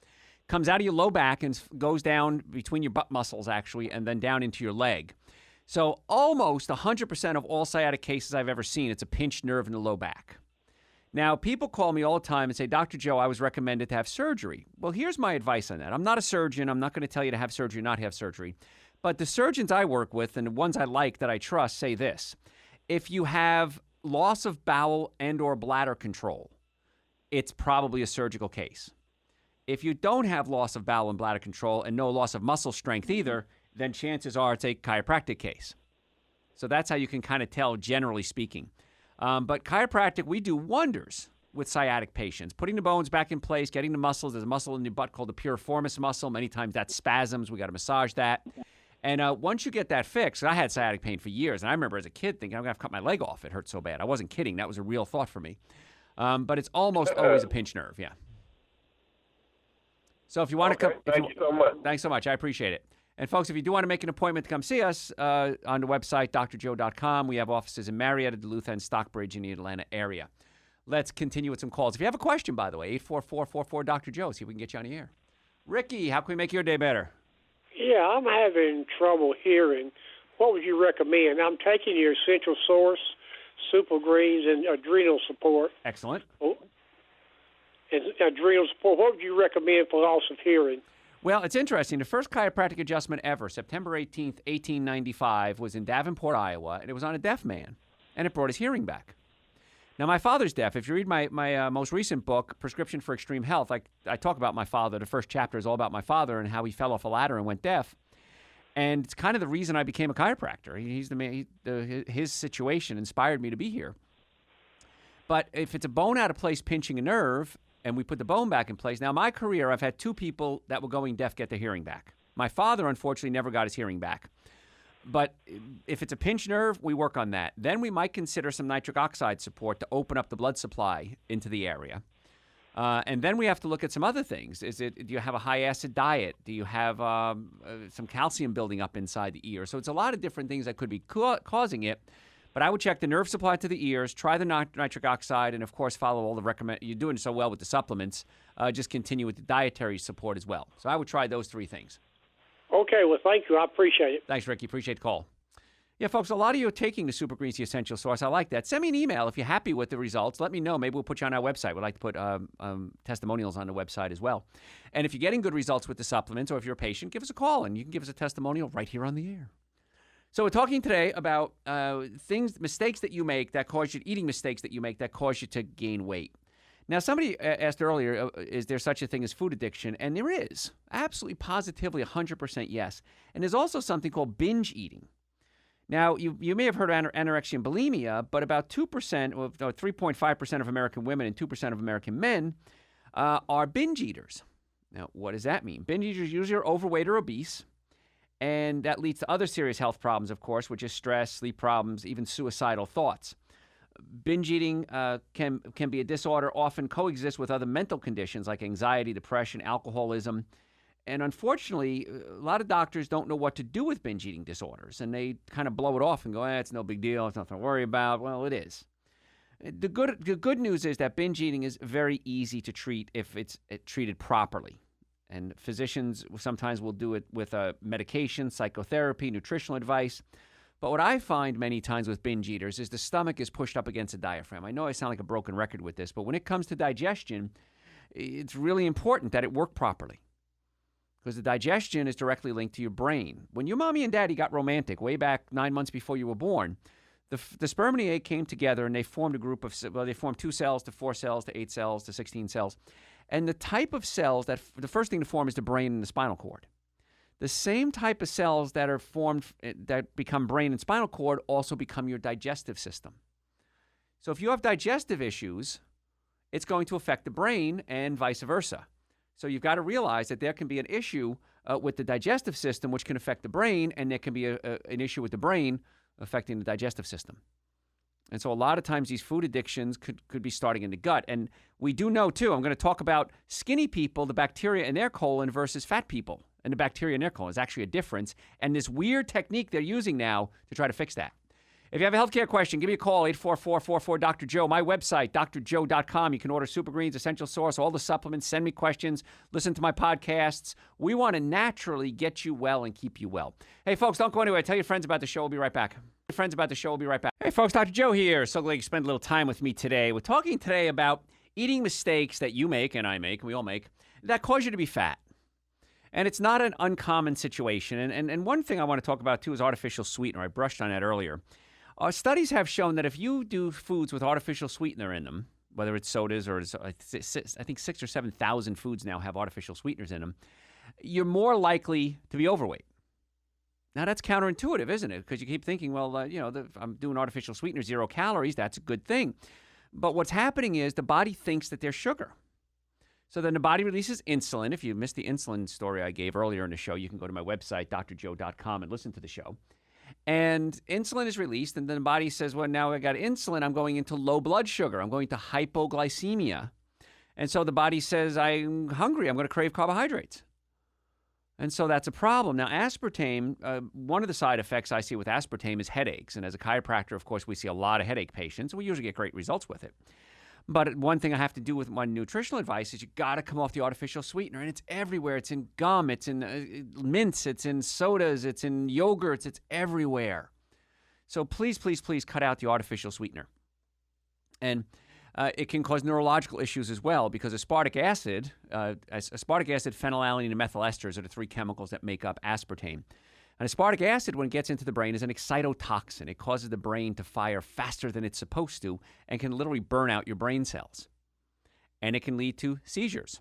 Comes out of your low back and goes down between your butt muscles, actually, and then down into your leg. So almost 100% of all sciatic cases I've ever seen, it's a pinched nerve in the low back. Now, people call me all the time and say, Dr. Joe, I was recommended to have surgery. Well, here's my advice on that. I'm not a surgeon. I'm not going to tell you to have surgery or not have surgery. But the surgeons I work with and the ones I like that I trust say this. If you have loss of bowel and or bladder control, it's probably a surgical case. If you don't have loss of bowel and bladder control and no loss of muscle strength either, then chances are it's a chiropractic case. So that's how you can kind of tell, generally speaking. But chiropractic, we do wonders with sciatic patients. Putting the bones back in place, getting the muscles. There's a muscle in your butt called the piriformis muscle. Many times that's spasms. We got to massage that. And once you get that fixed, I had sciatic pain for years. And I remember as a kid thinking, I'm going to have to cut my leg off. It hurt so bad. I wasn't kidding. That was a real thought for me. But it's almost always a pinched nerve, yeah. So if you want to come... Thank you so much. Thanks so much. I appreciate it. And folks, if you do want to make an appointment to come see us on the website, drjoe.com. We have offices in Marietta, Duluth, and Stockbridge in the Atlanta area. Let's continue with some calls. If you have a question, by the way, 844-44-DR-Joe. See if we can get you on the air. Ricky, how can we make your day better? Yeah, I'm having trouble hearing. What would you recommend? I'm taking your Essential Source, Super Greens, and Adrenal Support. Excellent. And Adrenal Support. What would you recommend for loss of hearing? Well, it's interesting. The first chiropractic adjustment ever, September 18th, 1895, was in Davenport, Iowa, and it was on a deaf man, and it brought his hearing back. Now, my father's deaf. If you read my most recent book, Prescription for Extreme Health, I talk about my father. The first chapter is all about my father and how he fell off a ladder and went deaf. And it's kind of the reason I became a chiropractor. He's the man. His situation inspired me to be here. But if it's a bone out of place pinching a nerve, and we put the bone back in place. Now, my career, I've had 2 people that were going deaf get their hearing back. My father, unfortunately, never got his hearing back. But if it's a pinched nerve, we work on that. Then we might consider some nitric oxide support to open up the blood supply into the area. And then we have to look at some other things. Do you have a high-acid diet? Do you have some calcium building up inside the ear? So it's a lot of different things that could be causing it. But I would check the nerve supply to the ears, try the nitric oxide, and, of course, follow all the You're doing so well with the supplements. Just continue with the dietary support as well. So I would try those 3 things. Okay, well, thank you. I appreciate it. Thanks, Ricky. Appreciate the call. Yeah, folks, a lot of you are taking the Super Greens, the Essential Source. I like that. Send me an email if you're happy with the results. Let me know. Maybe we'll put you on our website. We'd like to put testimonials on the website as well. And if you're getting good results with the supplements, or if you're a patient, give us a call, and you can give us a testimonial right here on the air. So we're talking today about mistakes that you make that cause you, eating mistakes that you make that cause you to gain weight. Now, somebody asked earlier, is there such a thing as food addiction? And there is. Absolutely, positively, 100% yes. And there's also something called binge eating. Now, you may have heard of anorexia and bulimia, but about 2%, or 3.5% of American women and 2% of American men are binge eaters. Now, what does that mean? Binge eaters usually are overweight or obese, and that leads to other serious health problems, of course, which is stress, sleep problems, even suicidal thoughts. Binge eating can be a disorder, often coexists with other mental conditions like anxiety, depression, alcoholism. And unfortunately, a lot of doctors don't know what to do with binge eating disorders, and they kind of blow it off and go, it's no big deal, it's nothing to worry about. Well, it is. The good news is that binge eating is very easy to treat if it's treated properly. And physicians sometimes will do it with medication, psychotherapy, nutritional advice. But what I find many times with binge eaters is the stomach is pushed up against the diaphragm. I know I sound like a broken record with this, but when it comes to digestion, it's really important that it work properly, because the digestion is directly linked to your brain. When your mommy and daddy got romantic way back 9 months before you were born, the sperm and the egg came together and they formed a group of, they formed 2 cells to 4 cells to 8 cells to 16 cells. And the type of cells the first thing to form is the brain and the spinal cord. The same type of cells that are formed that become brain and spinal cord also become your digestive system. So if you have digestive issues, it's going to affect the brain and vice versa. So you've got to realize that there can be an issue with the digestive system, which can affect the brain, and there can be an issue with the brain affecting the digestive system. And so a lot of times these food addictions could be starting in the gut. And we do know, too, I'm going to talk about skinny people, the bacteria in their colon versus fat people. And the bacteria in their colon is actually a difference. And this weird technique they're using now to try to fix that. If you have a healthcare question, give me a call, 844-44-DR-Joe. My website, drjoe.com. You can order Super Greens, Essential Source, all the supplements. Send me questions. Listen to my podcasts. We want to naturally get you well and keep you well. Hey, folks, don't go anywhere. Tell your friends about the show. We'll be right back. Hey, folks, Dr. Joe here. So glad you spent a little time with me today. We're talking today about eating mistakes that you make and I make, and we all make, that cause you to be fat. And it's not an uncommon situation. And one thing I want to talk about, too, is artificial sweetener. I brushed on that earlier. Studies have shown that if you do foods with artificial sweetener in them, whether it's sodas or I think 6,000 or 7,000 foods now have artificial sweeteners in them, you're more likely to be overweight. Now, that's counterintuitive, isn't it? Because you keep thinking, well, I'm doing artificial sweetener, 0 calories. That's a good thing. But what's happening is the body thinks that there's sugar. So then the body releases insulin. If you missed the insulin story I gave earlier in the show, you can go to my website, drjoe.com, and listen to the show. And insulin is released, and then the body says, well, now I got insulin, I'm going into low blood sugar. I'm going to hypoglycemia. And so the body says, I'm hungry. I'm going to crave carbohydrates. And so that's a problem. Now, aspartame, one of the side effects I see with aspartame is headaches. And as a chiropractor, of course, we see a lot of headache patients. We usually get great results with it. But one thing I have to do with my nutritional advice is you got to come off the artificial sweetener. And it's everywhere. It's in gum. It's in mints. It's in sodas. It's in yogurts. It's everywhere. So please, please, please cut out the artificial sweetener. And it can cause neurological issues as well because aspartic acid, phenylalanine, and methyl esters are the three chemicals that make up aspartame. And aspartic acid, when it gets into the brain, is an excitotoxin. It causes the brain to fire faster than it's supposed to and can literally burn out your brain cells. And it can lead to seizures.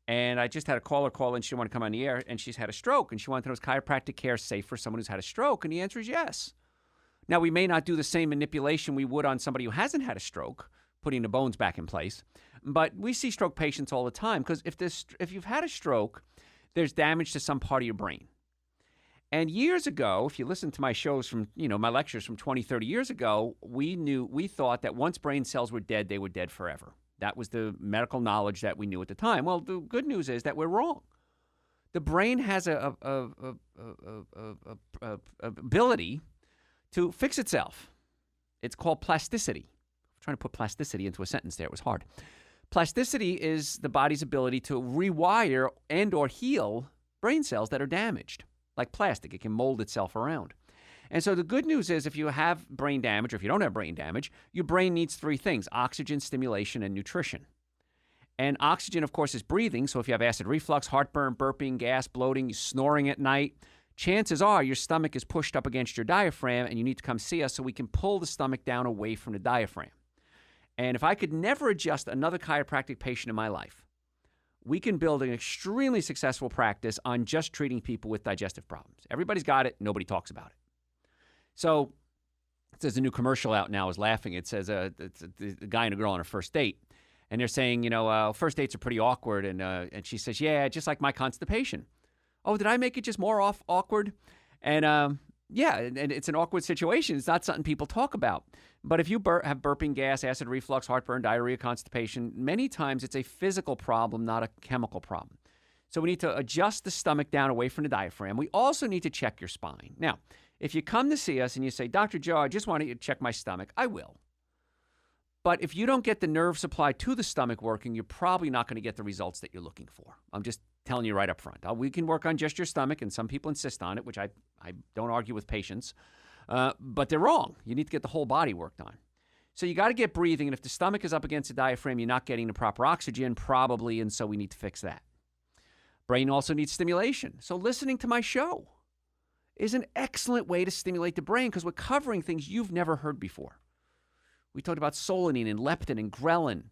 And I just had a caller call in. She didn't want to come on the air, and she's had a stroke. And she wanted to know, is chiropractic care safe for someone who's had a stroke? And the answer is yes. Now, we may not do the same manipulation we would on somebody who hasn't had a stroke, putting the bones back in place. But we see stroke patients all the time because if you've had a stroke, there's damage to some part of your brain. And years ago, if you listen to my shows from, my lectures from 20, 30 years ago, we thought that once brain cells were dead, they were dead forever. That was the medical knowledge that we knew at the time. Well, the good news is that we're wrong. The brain has a ability to fix itself. It's called plasticity. I'm trying to put plasticity into a sentence there. It was hard. Plasticity is the body's ability to rewire and or heal brain cells that are damaged. Like plastic, it can mold itself around. And so the good news is if you have brain damage or if you don't have brain damage, your brain needs three things: oxygen, stimulation, and nutrition. And oxygen, of course, is breathing. So if you have acid reflux, heartburn, burping, gas, bloating, snoring at night, chances are your stomach is pushed up against your diaphragm and you need to come see us so we can pull the stomach down away from the diaphragm. And if I could never adjust another chiropractic patient in my life, we can build an extremely successful practice on just treating people with digestive problems. Everybody's got it. Nobody talks about it. So there's a new commercial out now. I was laughing. It says it's a guy and a girl on a first date. And they're saying, first dates are pretty awkward. And she says, yeah, just like my constipation. Oh, did I make it just more awkward? And yeah, and it's an awkward situation. It's not something people talk about. But if you have burping, gas, acid reflux, heartburn, diarrhea, constipation, many times it's a physical problem, not a chemical problem. So we need to adjust the stomach down away from the diaphragm. We also need to check your spine. Now, if you come to see us and you say, Dr. Joe, I just want to check my stomach, I will. But if you don't get the nerve supply to the stomach working, you're probably not going to get the results that you're looking for. I'm just telling you right up front. We can work on just your stomach, and some people insist on it, which I don't argue with patients. But they're wrong. You need to get the whole body worked on. So you got to get breathing, and if the stomach is up against the diaphragm, you're not getting the proper oxygen, probably, and so we need to fix that. Brain also needs stimulation. So listening to my show is an excellent way to stimulate the brain because we're covering things you've never heard before. We talked about solanine and leptin and ghrelin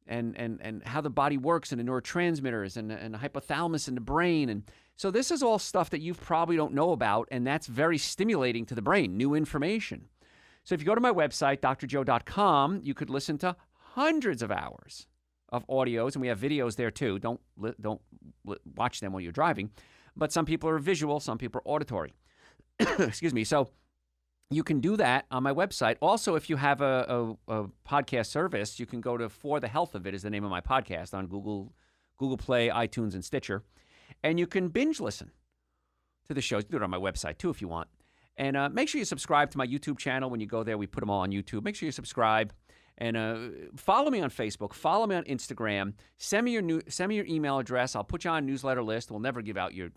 and how the body works and the neurotransmitters and the hypothalamus in the brain. And so this is all stuff that you probably don't know about, and that's very stimulating to the brain, new information. So if you go to my website, drjoe.com, you could listen to hundreds of hours of audios, and we have videos there too. Don't watch them while you're driving. But some people are visual, some people are auditory. Excuse me. So you can do that on my website. Also, if you have a podcast service, you can go to For the Health of It is the name of my podcast on Google Play, iTunes, and Stitcher. And you can binge listen to the shows. You can do it on my website, too, if you want. And make sure you subscribe to my YouTube channel. When you go there, we put them all on YouTube. Make sure you subscribe. And follow me on Facebook. Follow me on Instagram. Send me your email address. I'll put you on a newsletter list. We'll never give out your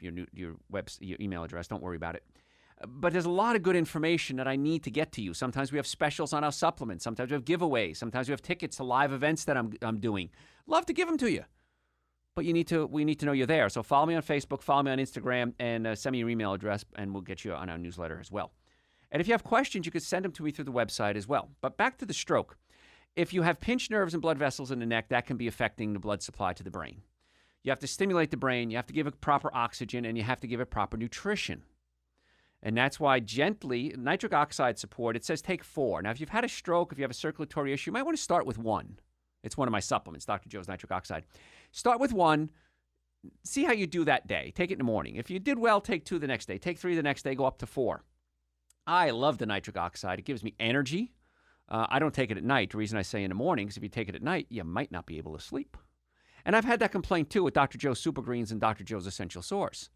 email address. Don't worry about it. But there's a lot of good information that I need to get to you. Sometimes we have specials on our supplements. Sometimes we have giveaways. Sometimes we have tickets to live events that I'm doing. Love to give them to you. But we need to know you're there. So follow me on Facebook, follow me on Instagram, and send me your email address, and we'll get you on our newsletter as well. And if you have questions, you can send them to me through the website as well. But back to the stroke. If you have pinched nerves and blood vessels in the neck, that can be affecting the blood supply to the brain. You have to stimulate the brain, you have to give it proper oxygen, and you have to give it proper nutrition. And that's why gently, nitric oxide support, it says take 4. Now, if you've had a stroke, if you have a circulatory issue, you might want to start with 1. It's one of my supplements, Dr. Joe's nitric oxide. Start with 1. See how you do that day. Take it in the morning. If you did well, take 2 the next day. Take 3 the next day, go up to 4. I love the nitric oxide. It gives me energy. I don't take it at night. The reason I say in the morning is if you take it at night, you might not be able to sleep. And I've had that complaint, too, with Dr. Joe's Super Greens and Dr. Joe's Essential Source.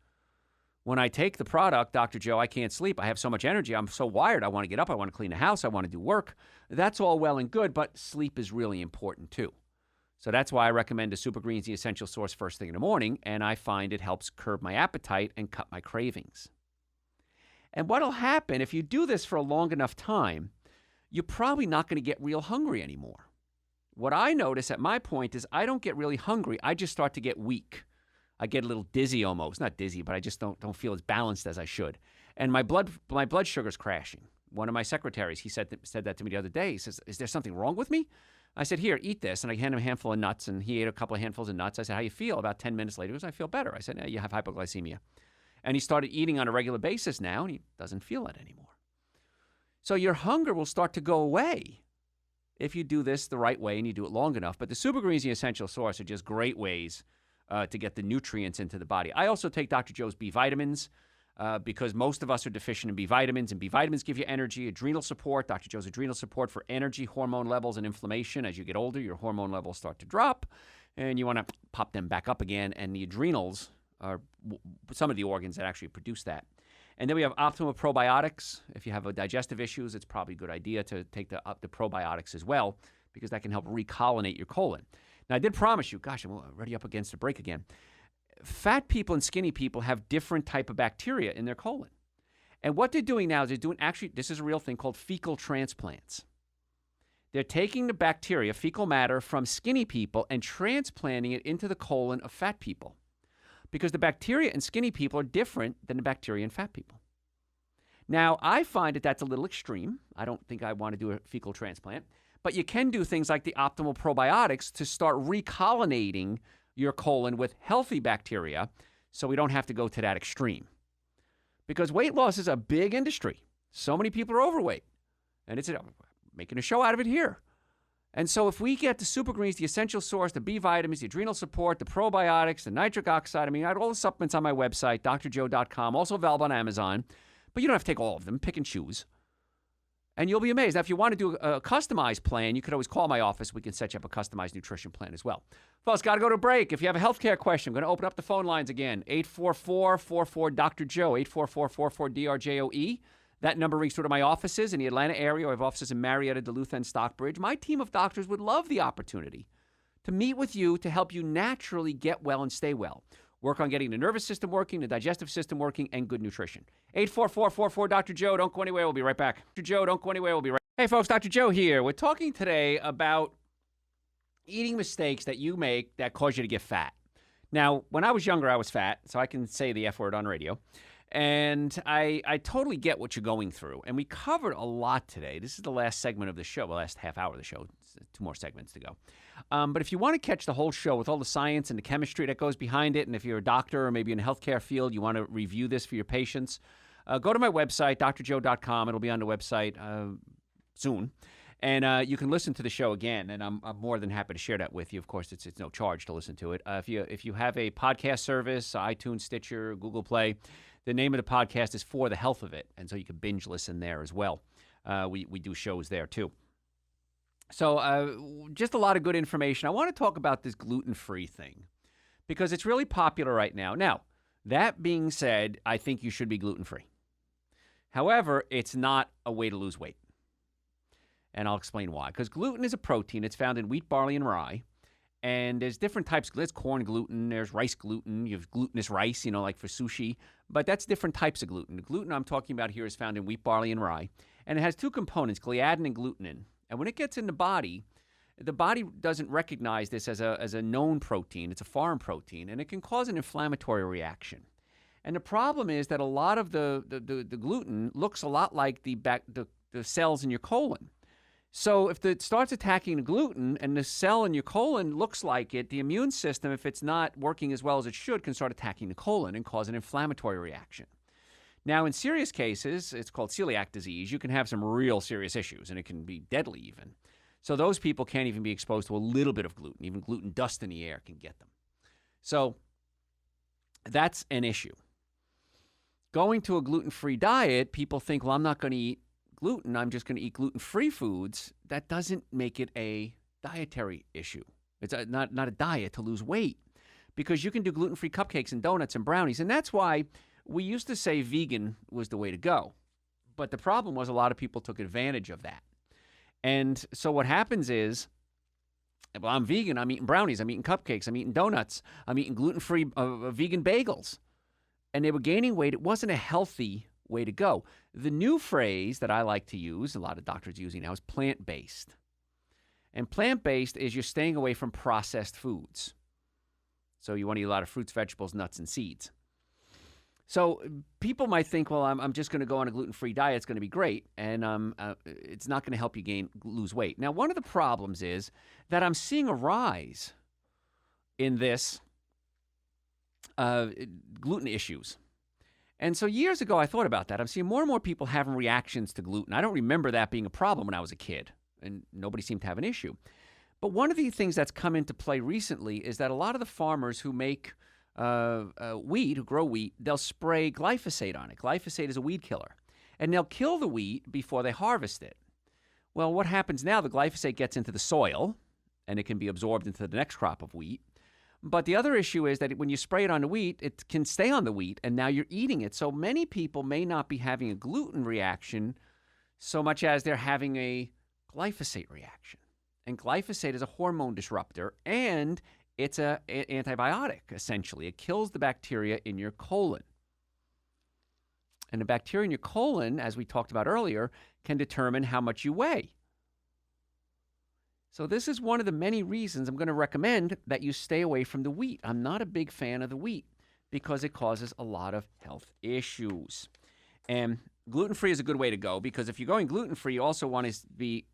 When I take the product, Dr. Joe, I can't sleep. I have so much energy. I'm so wired. I want to get up. I want to clean the house. I want to do work. That's all well and good, but sleep is really important, too. So that's why I recommend the Super Greens, the Essential Source, first thing in the morning, and I find it helps curb my appetite and cut my cravings. And what'll happen if you do this for a long enough time, you're probably not going to get real hungry anymore. What I notice at my point is I don't get really hungry. I just start to get weak. I get a little dizzy almost. Not dizzy, but I just don't feel as balanced as I should. And my blood sugar's crashing. One of my secretaries, he said that to me the other day. He says, "Is there something wrong with me?" I said, "Here, eat this." And I handed him a handful of nuts, and he ate a couple of handfuls of nuts. I said, "How you feel?" About 10 minutes later, he goes, "I feel better." I said, "Yeah, you have hypoglycemia." And he started eating on a regular basis now, and he doesn't feel it anymore. So your hunger will start to go away if you do this the right way and you do it long enough. But the Super Greens and Essential Source are just great ways to get the nutrients into the body. I also take Dr. Joe's B vitamins because most of us are deficient in B vitamins, and B vitamins give you energy. Adrenal Support, Dr. Joe's Adrenal Support for energy, hormone levels, and inflammation. As you get older, your hormone levels start to drop, and you want to pop them back up again. And the adrenals are some of the organs that actually produce that. And then we have Optimal Probiotics. If you have digestive issues, it's probably a good idea to take the probiotics as well, because that can help recolonate your colon. Now, I did promise you, gosh, I'm already up against the break again. Fat people and skinny people have different type of bacteria in their colon. And what they're doing now is they're doing, actually, this is a real thing called fecal transplants. They're taking the bacteria, fecal matter, from skinny people and transplanting it into the colon of fat people. Because the bacteria in skinny people are different than the bacteria in fat people. Now, I find that that's a little extreme. I don't think I want to do a fecal transplant. But you can do things like the optimal probiotics to start recolonizing your colon with healthy bacteria so we don't have to go to that extreme. Because weight loss is a big industry. So many people are overweight. And it's making a show out of it here. And so if we get the Super Greens, the Essential Source, the B vitamins, the Adrenal Support, the probiotics, the nitric oxide, I have all the supplements on my website, drjoe.com, also available on Amazon. But you don't have to take all of them. Pick and choose. And you'll be amazed. Now, if you want to do a customized plan, you could always call my office. We can set you up a customized nutrition plan as well. Folks, got to go to break. If you have a healthcare question, I'm going to open up the phone lines again. 844-44-DR-JOE, 844-44-DRJOE. That number rings through to my offices in the Atlanta area. I have offices in Marietta, Duluth, and Stockbridge. My team of doctors would love the opportunity to meet with you to help you naturally get well and stay well. Work on getting the nervous system working, the digestive system working, and good nutrition. 844-44-Dr. Joe. Don't go anywhere. We'll be right back. Dr. Joe, don't go anywhere. We'll be right back. Hey, folks, Dr. Joe here. We're talking today about eating mistakes that you make that cause you to get fat. Now, when I was younger, I was fat, so I can say the F word on radio. And I totally get what you're going through. And we covered a lot today. This is the last segment of the show, the last half hour of the show. 2 more segments to go. But if you want to catch the whole show with all the science and the chemistry that goes behind it, and if you're a doctor or maybe in the healthcare field, you want to review this for your patients, go to my website, drjoe.com. It'll be on the website soon. And you can listen to the show again, and I'm more than happy to share that with you. Of course, it's no charge to listen to it. If you have a podcast service, iTunes, Stitcher, Google Play, the name of the podcast is For the Health of It, and so you can binge listen there as well. We do shows there, too. So just a lot of good information. I want to talk about this gluten-free thing because it's really popular right now. Now, that being said, I think you should be gluten-free. However, it's not a way to lose weight. And I'll explain why. Because gluten is a protein. It's found in wheat, barley, and rye. And there's different types. There's corn gluten. There's rice gluten. You have glutinous rice, like for sushi. But that's different types of gluten. The gluten I'm talking about here is found in wheat, barley, and rye. And it has 2 components, gliadin and glutenin. And when it gets in the body doesn't recognize this as a known protein. It's a foreign protein. And it can cause an inflammatory reaction. And the problem is that a lot of the gluten looks a lot like the cells in your colon. So if it starts attacking the gluten and the cell in your colon looks like it, the immune system, if it's not working as well as it should, can start attacking the colon and cause an inflammatory reaction. Now, in serious cases, it's called celiac disease. You can have some real serious issues, and it can be deadly even. So those people can't even be exposed to a little bit of gluten. Even gluten dust in the air can get them. So that's an issue. Going to a gluten-free diet, people think, well, I'm not going to eat gluten. I'm just going to eat gluten-free foods. That doesn't make it a dietary issue. It's not a diet to lose weight, because you can do gluten-free cupcakes and donuts and brownies. And that's why we used to say vegan was the way to go. But the problem was a lot of people took advantage of that. And so what happens is, well, I'm vegan. I'm eating brownies. I'm eating cupcakes. I'm eating donuts. I'm eating gluten-free vegan bagels. And they were gaining weight. It wasn't a healthy way to go. The new phrase that I like to use, a lot of doctors using now, is plant-based. And plant-based is you're staying away from processed foods. So you want to eat a lot of fruits, vegetables, nuts, and seeds. So people might think, well, I'm just going to go on a gluten-free diet. It's going to be great, and it's not going to help you lose weight. Now, one of the problems is that I'm seeing a rise in this gluten issues. And so years ago, I thought about that. I'm seeing more and more people having reactions to gluten. I don't remember that being a problem when I was a kid, and nobody seemed to have an issue. But one of the things that's come into play recently is that a lot of the farmers who make wheat, who grow wheat, they'll spray glyphosate on it. Glyphosate is a weed killer. And they'll kill the wheat before they harvest it. Well, what happens now, the glyphosate gets into the soil, and it can be absorbed into the next crop of wheat. But the other issue is that when you spray it on the wheat, it can stay on the wheat, and now you're eating it. So many people may not be having a gluten reaction so much as they're having a glyphosate reaction. And glyphosate is a hormone disruptor, and it's an antibiotic, essentially. It kills the bacteria in your colon. And the bacteria in your colon, as we talked about earlier, can determine how much you weigh. So this is one of the many reasons I'm going to recommend that you stay away from the wheat. I'm not a big fan of the wheat because it causes a lot of health issues. And gluten-free is a good way to go, because if you're going gluten-free, you also want to be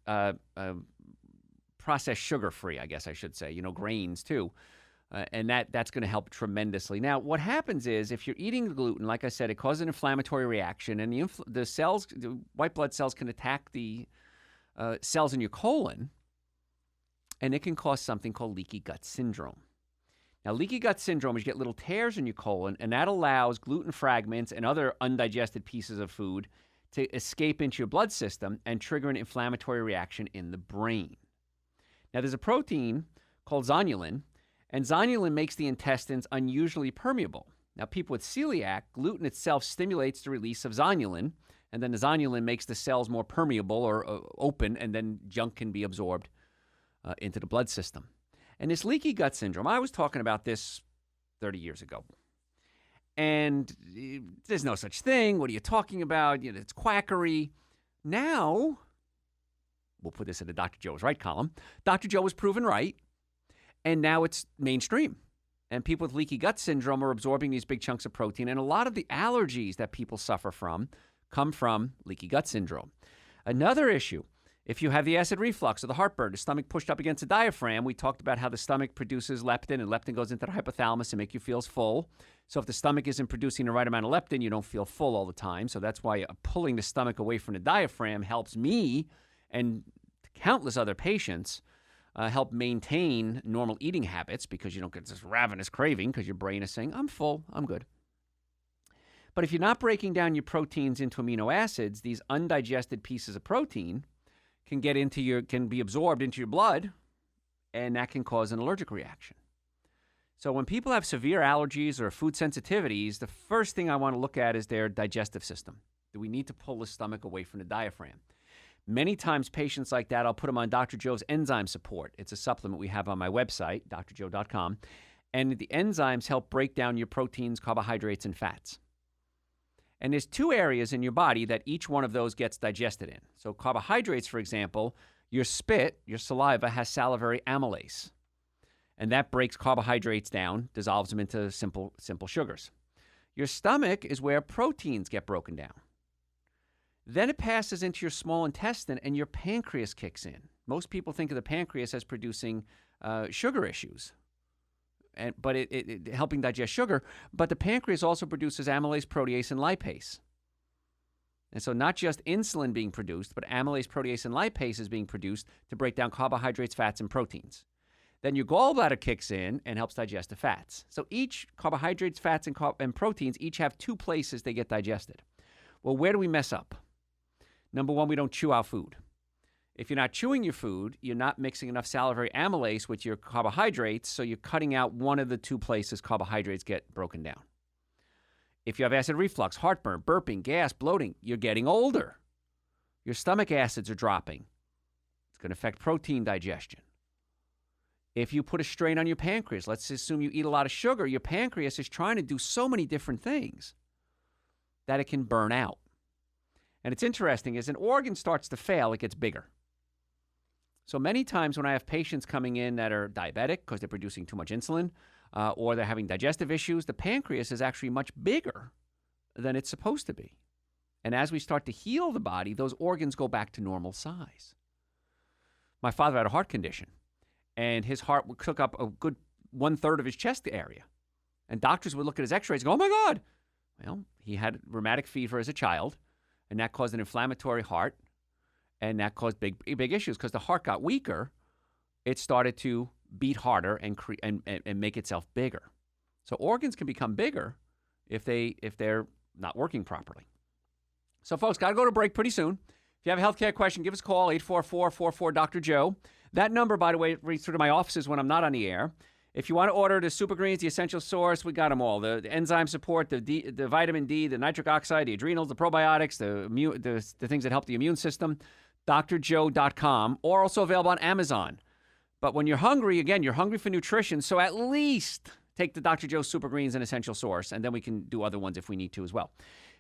processed sugar-free, I guess I should say, grains too. And that's going to help tremendously. Now, what happens is if you're eating the gluten, like I said, it causes an inflammatory reaction, and the white blood cells can attack the cells in your colon, and it can cause something called leaky gut syndrome. Now, leaky gut syndrome is you get little tears in your colon, and that allows gluten fragments and other undigested pieces of food to escape into your blood system and trigger an inflammatory reaction in the brain. Now, there's a protein called zonulin, and zonulin makes the intestines unusually permeable. Now, people with celiac, gluten itself stimulates the release of zonulin, and then the zonulin makes the cells more permeable or open, and then junk can be absorbed into the blood system. And this leaky gut syndrome, I was talking about this 30 years ago. And there's no such thing. What are you talking about? It's quackery. Now, we'll put this in the Dr. Joe was right column. Dr. Joe was proven right, and now it's mainstream. And people with leaky gut syndrome are absorbing these big chunks of protein, and a lot of the allergies that people suffer from come from leaky gut syndrome. Another issue, if you have the acid reflux or the heartburn, the stomach pushed up against the diaphragm, we talked about how the stomach produces leptin, and leptin goes into the hypothalamus and make you feel full. So if the stomach isn't producing the right amount of leptin, you don't feel full all the time. So that's why pulling the stomach away from the diaphragm helps me and countless other patients help maintain normal eating habits, because you don't get this ravenous craving because your brain is saying, I'm full, I'm good. But if you're not breaking down your proteins into amino acids, these undigested pieces of protein can be absorbed into your blood, and that can cause an allergic reaction. So when people have severe allergies or food sensitivities, the first thing I want to look at is their digestive system. Do we need to pull the stomach away from the diaphragm? Many times patients like that, I'll put them on Dr. Joe's Enzyme Support. It's a supplement we have on my website, drjoe.com. And the enzymes help break down your proteins, carbohydrates, and fats. And there's two areas in your body that each one of those gets digested in. So carbohydrates, for example, your spit, your saliva, has salivary amylase. And that breaks carbohydrates down, dissolves them into simple sugars. Your stomach is where proteins get broken down. Then it passes into your small intestine, and your pancreas kicks in. Most people think of the pancreas as producing sugar issues, but it helping digest sugar. But the pancreas also produces amylase, protease, and lipase. And so not just insulin being produced, but amylase, protease, and lipase is being produced to break down carbohydrates, fats, and proteins. Then your gallbladder kicks in and helps digest the fats. So each carbohydrates, fats, and proteins each have two places they get digested. Well, where do we mess up? Number one, we don't chew our food. If you're not chewing your food, you're not mixing enough salivary amylase with your carbohydrates, so you're cutting out one of the two places carbohydrates get broken down. If you have acid reflux, heartburn, burping, gas, bloating, you're getting older. Your stomach acids are dropping. It's going to affect protein digestion. If you put a strain on your pancreas, let's assume you eat a lot of sugar, your pancreas is trying to do so many different things that it can burn out. And it's interesting, as an organ starts to fail, it gets bigger. So many times when I have patients coming in that are diabetic because they're producing too much insulin, or they're having digestive issues, the pancreas is actually much bigger than it's supposed to be. And as we start to heal the body, those organs go back to normal size. My father had a heart condition, and his heart took up a good 1/3 of his chest area. And doctors would look at his x-rays and go, oh my God. Well, he had rheumatic fever as a child, and that caused an inflammatory heart, and that caused big issues because the heart got weaker. It started to beat harder and make itself bigger. So organs can become bigger if they're not working properly. So folks, got to go to break pretty soon. If you have a healthcare question, give us a call, 844-44-Dr. That number, by the way, reads through to my offices when I'm not on the air. If you want to order the super greens, the essential source, we got them all. The enzyme support, the vitamin D, the nitric oxide, the adrenals, the probiotics, the things that help the immune system, drjoe.com, or also available on Amazon. But when you're hungry, again, you're hungry for nutrition, so at least take the Dr. Joe Super Greens and Essential Source, and then we can do other ones if we need to as well.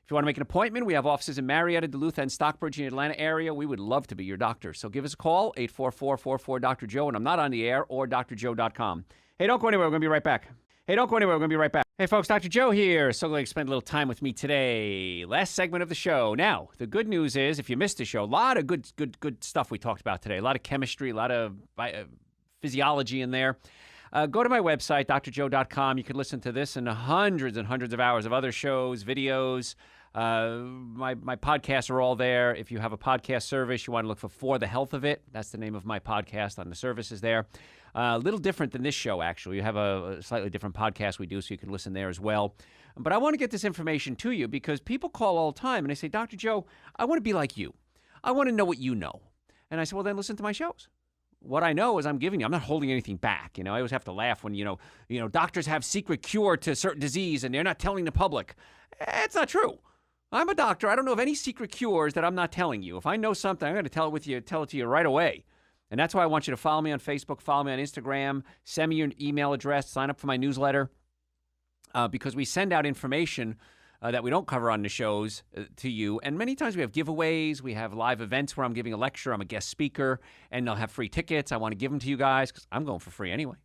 If you want to make an appointment, we have offices in Marietta, Duluth, and Stockbridge in the Atlanta area. We would love to be your doctor. So give us a call, 844-44-Dr. and I'm not on the air, or drjoe.com. Hey, don't go anywhere. We're going to be right back. Hey, folks, Dr. Joe here. So glad you spent a little time with me today. Last segment of the show. Now, the good news is, if you missed the show, a lot of good stuff we talked about today. A lot of chemistry, a lot of physiology in there. Go to my website, drjoe.com. You can listen to this and hundreds and hundreds of hours of other shows, videos. My podcasts are all there. If you have a podcast service, you want to look for the Health of It. That's the name of my podcast on the services there. A little different than this show, actually. You have a slightly different podcast we do, so you can listen there as well. But I want to get this information to you because people call all the time and they say, Dr. Joe, I want to be like you. I want to know what you know. And I say, well, then listen to my shows. What I know is I'm giving you. I'm not holding anything back. I always have to laugh when, doctors have secret cure to certain disease and they're not telling the public. It's not true. I'm a doctor. I don't know of any secret cures that I'm not telling you. If I know something, I'm going to tell it to you right away. And that's why I want you to follow me on Facebook, follow me on Instagram, send me your email address, sign up for my newsletter, because we send out information that we don't cover on the shows to you. And many times we have giveaways. We have live events where I'm giving a lecture. I'm a guest speaker, and they'll have free tickets. I want to give them to you guys because I'm going for free anyway.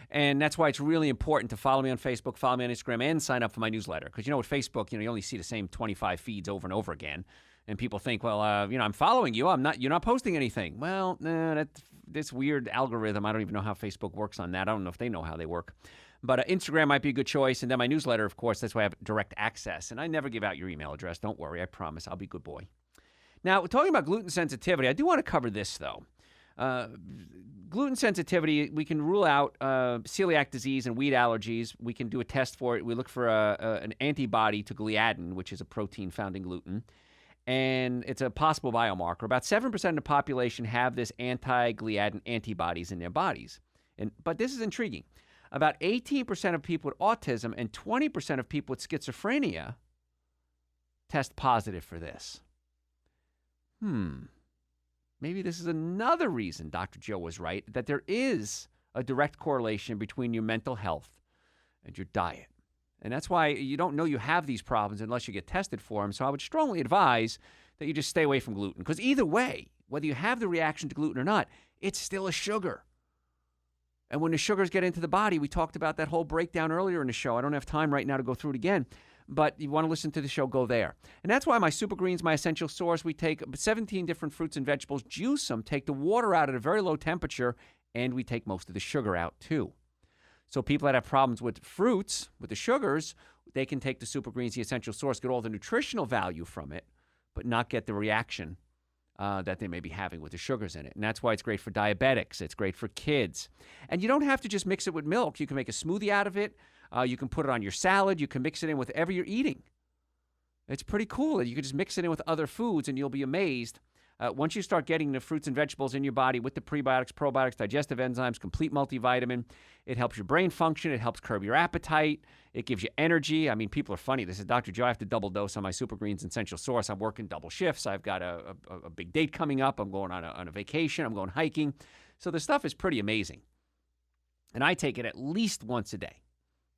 And that's why it's really important to follow me on Facebook, follow me on Instagram, and sign up for my newsletter. Because with Facebook, you only see the same 25 feeds over and over again. And people think, well, I'm following you. You're not posting anything. Well, this weird algorithm, I don't even know how Facebook works on that. I don't know if they know how they work. But Instagram might be a good choice. And then my newsletter, of course, that's why I have direct access. And I never give out your email address. Don't worry. I promise. I'll be a good boy. Now, talking about gluten sensitivity, I do want to cover this, though. Gluten sensitivity, we can rule out celiac disease and wheat allergies. We can do a test for it. We look for an antibody to gliadin, which is a protein found in gluten. And it's a possible biomarker. About 7% of the population have this anti-gliadin antibodies in their bodies. But this is intriguing. About 18% of people with autism and 20% of people with schizophrenia test positive for this. Maybe this is another reason Dr. Joe was right, that there is a direct correlation between your mental health and your diet. And that's why you don't know you have these problems unless you get tested for them. So I would strongly advise that you just stay away from gluten. Because either way, whether you have the reaction to gluten or not, it's still a sugar. And when the sugars get into the body, we talked about that whole breakdown earlier in the show. I don't have time right now to go through it again. But you want to listen to the show, go there. And that's why my Super Greens, my Essential Source, we take 17 different fruits and vegetables, juice them, take the water out at a very low temperature, and we take most of the sugar out too. So people that have problems with fruits, with the sugars, they can take the Super Greens, the Essential Source, get all the nutritional value from it, but not get the reaction that they may be having with the sugars in it. And that's why it's great for diabetics. It's great for kids. And you don't have to just mix it with milk. You can make a smoothie out of it. You can put it on your salad. You can mix it in with whatever you're eating. It's pretty cool. You can just mix it in with other foods, and you'll be amazed. Once you start getting the fruits and vegetables in your body with the prebiotics, probiotics, digestive enzymes, complete multivitamin, it helps your brain function. It helps curb your appetite. It gives you energy. I mean, people are funny. They say, Dr. Joe, I have to double dose on my Super Greens and Essential Source. I'm working double shifts. I've got a big date coming up. I'm going on a vacation. I'm going hiking. So the stuff is pretty amazing. And I take it at least once a day.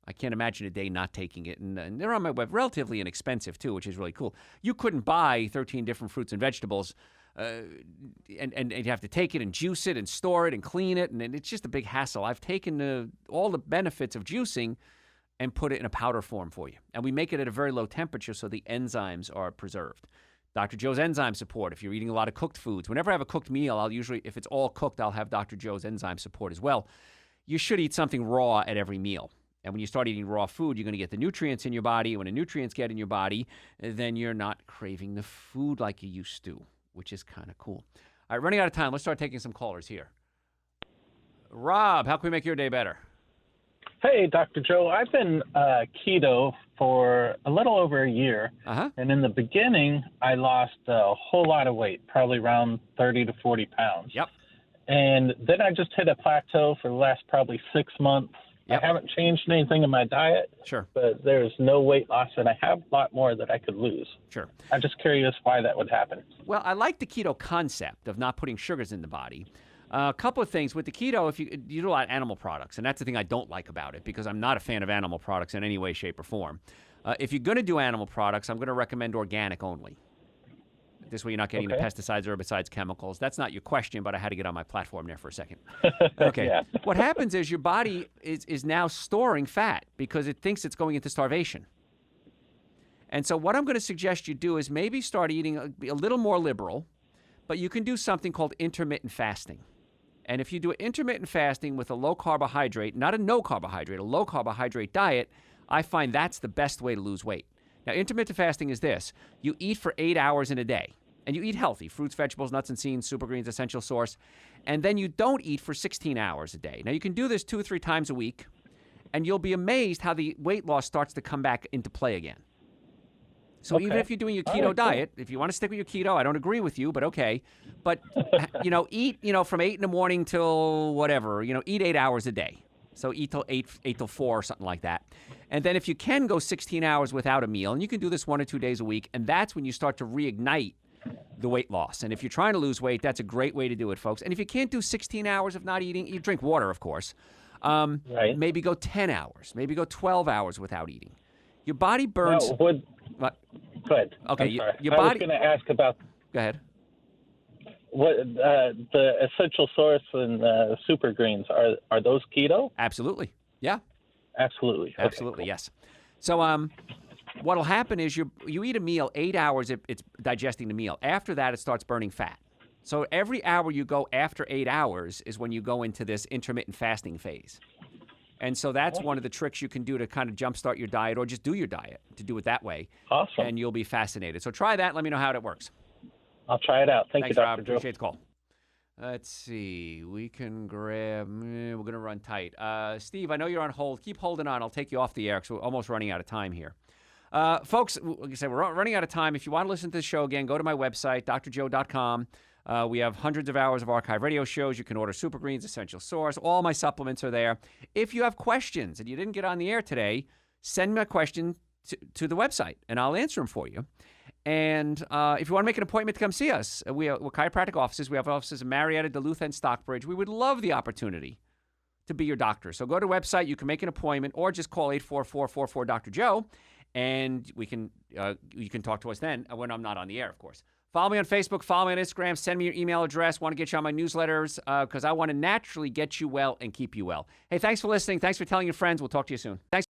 I can't imagine a day not taking it. And they're on my web, relatively inexpensive, too, which is really cool. You couldn't buy 13 different fruits and vegetables and you have to take it and juice it and store it and clean it, and it's just a big hassle. I've taken all the benefits of juicing and put it in a powder form for you. And we make it at a very low temperature so the enzymes are preserved. Dr. Joe's Enzyme Support, if you're eating a lot of cooked foods. Whenever I have a cooked meal, I'll usually, if it's all cooked, I'll have Dr. Joe's Enzyme Support as well. You should eat something raw at every meal. And when you start eating raw food, you're going to get the nutrients in your body. When the nutrients get in your body, then you're not craving the food like you used to, which is kind of cool. All right, running out of time. Let's start taking some callers here. Rob, how can we make your day better? Hey, Dr. Joe. I've been keto for a little over a year. And in the beginning, I lost a whole lot of weight, probably around 30 to 40 pounds. Yep. And then I just hit a plateau for the last probably 6 months. Yep. I haven't changed anything in my diet. Sure. But there's no weight loss, and I have a lot more that I could lose. Sure. I'm just curious why that would happen. Well, I like the keto concept of not putting sugars in the body. A couple of things. With the keto, if you do a lot of animal products, and that's the thing I don't like about it, because I'm not a fan of animal products in any way, shape, or form. If you're going to do animal products, I'm going to recommend organic only. This way you're not getting the pesticides, herbicides, chemicals. That's not your question, but I had to get on my platform there for a second. Okay. Yeah. What happens is your body is now storing fat because it thinks it's going into starvation. And so what I'm going to suggest you do is maybe start eating a little more liberal, but you can do something called intermittent fasting. And if you do intermittent fasting with a low carbohydrate, not a no carbohydrate, a low carbohydrate diet, I find that's the best way to lose weight. Now, intermittent fasting is this. You eat for 8 hours in a day, and you eat healthy, fruits, vegetables, nuts and seeds, super greens, essential source, and then you don't eat for 16 hours a day. Now, you can do this 2 or 3 times a week, and you'll be amazed how the weight loss starts to come back into play again. So even if you're doing your keto diet, if you want to stick with your keto, I don't agree with you, but okay. But, eat, from 8 in the morning till whatever, eat 8 hours a day. So eat till 8 till 4 or something like that. And then if you can go 16 hours without a meal, and you can do this 1 or 2 days a week, and that's when you start to reignite the weight loss. And if you're trying to lose weight, that's a great way to do it, folks. And if you can't do 16 hours of not eating, you drink water, of course. Maybe go 10 hours, maybe go 12 hours without eating. Your body burns. What? Go ahead. Okay, your body. I was going to ask about. Go ahead. What the essential source and super greens are those keto? Absolutely. Yeah. Absolutely. Okay, absolutely. Cool. Yes. So what'll happen is you eat a meal 8 hours. It's digesting the meal. After that, it starts burning fat. So every hour you go after 8 hours is when you go into this intermittent fasting phase. And so that's one of the tricks you can do to kind of jumpstart your diet, or just do your diet to do it that way. Awesome. And you'll be fascinated. So try that. Let me know how it works. I'll try it out. Thanks, you, Dr. Rob. Joe. Appreciate the call. Let's see. We can grab. We're going to run tight. Steve, I know you're on hold. Keep holding on. I'll take you off the air because we're almost running out of time here. Folks, like I said, we're running out of time. If you want to listen to the show again, go to my website, drjoe.com. We have hundreds of hours of archive radio shows. You can order Super Greens, Essential Source. All my supplements are there. If you have questions and you didn't get on the air today, send me a question to the website, and I'll answer them for you. And if you want to make an appointment to come see us, we're chiropractic offices. We have offices in Marietta, Duluth, and Stockbridge. We would love the opportunity to be your doctor. So go to the website. You can make an appointment, or just call 844-44-Dr. Joe, and you can talk to us then when I'm not on the air, of course. Follow me on Facebook. Follow me on Instagram. Send me your email address. Want to get you on my newsletters because I want to naturally get you well and keep you well. Hey, thanks for listening. Thanks for telling your friends. We'll talk to you soon. Thanks.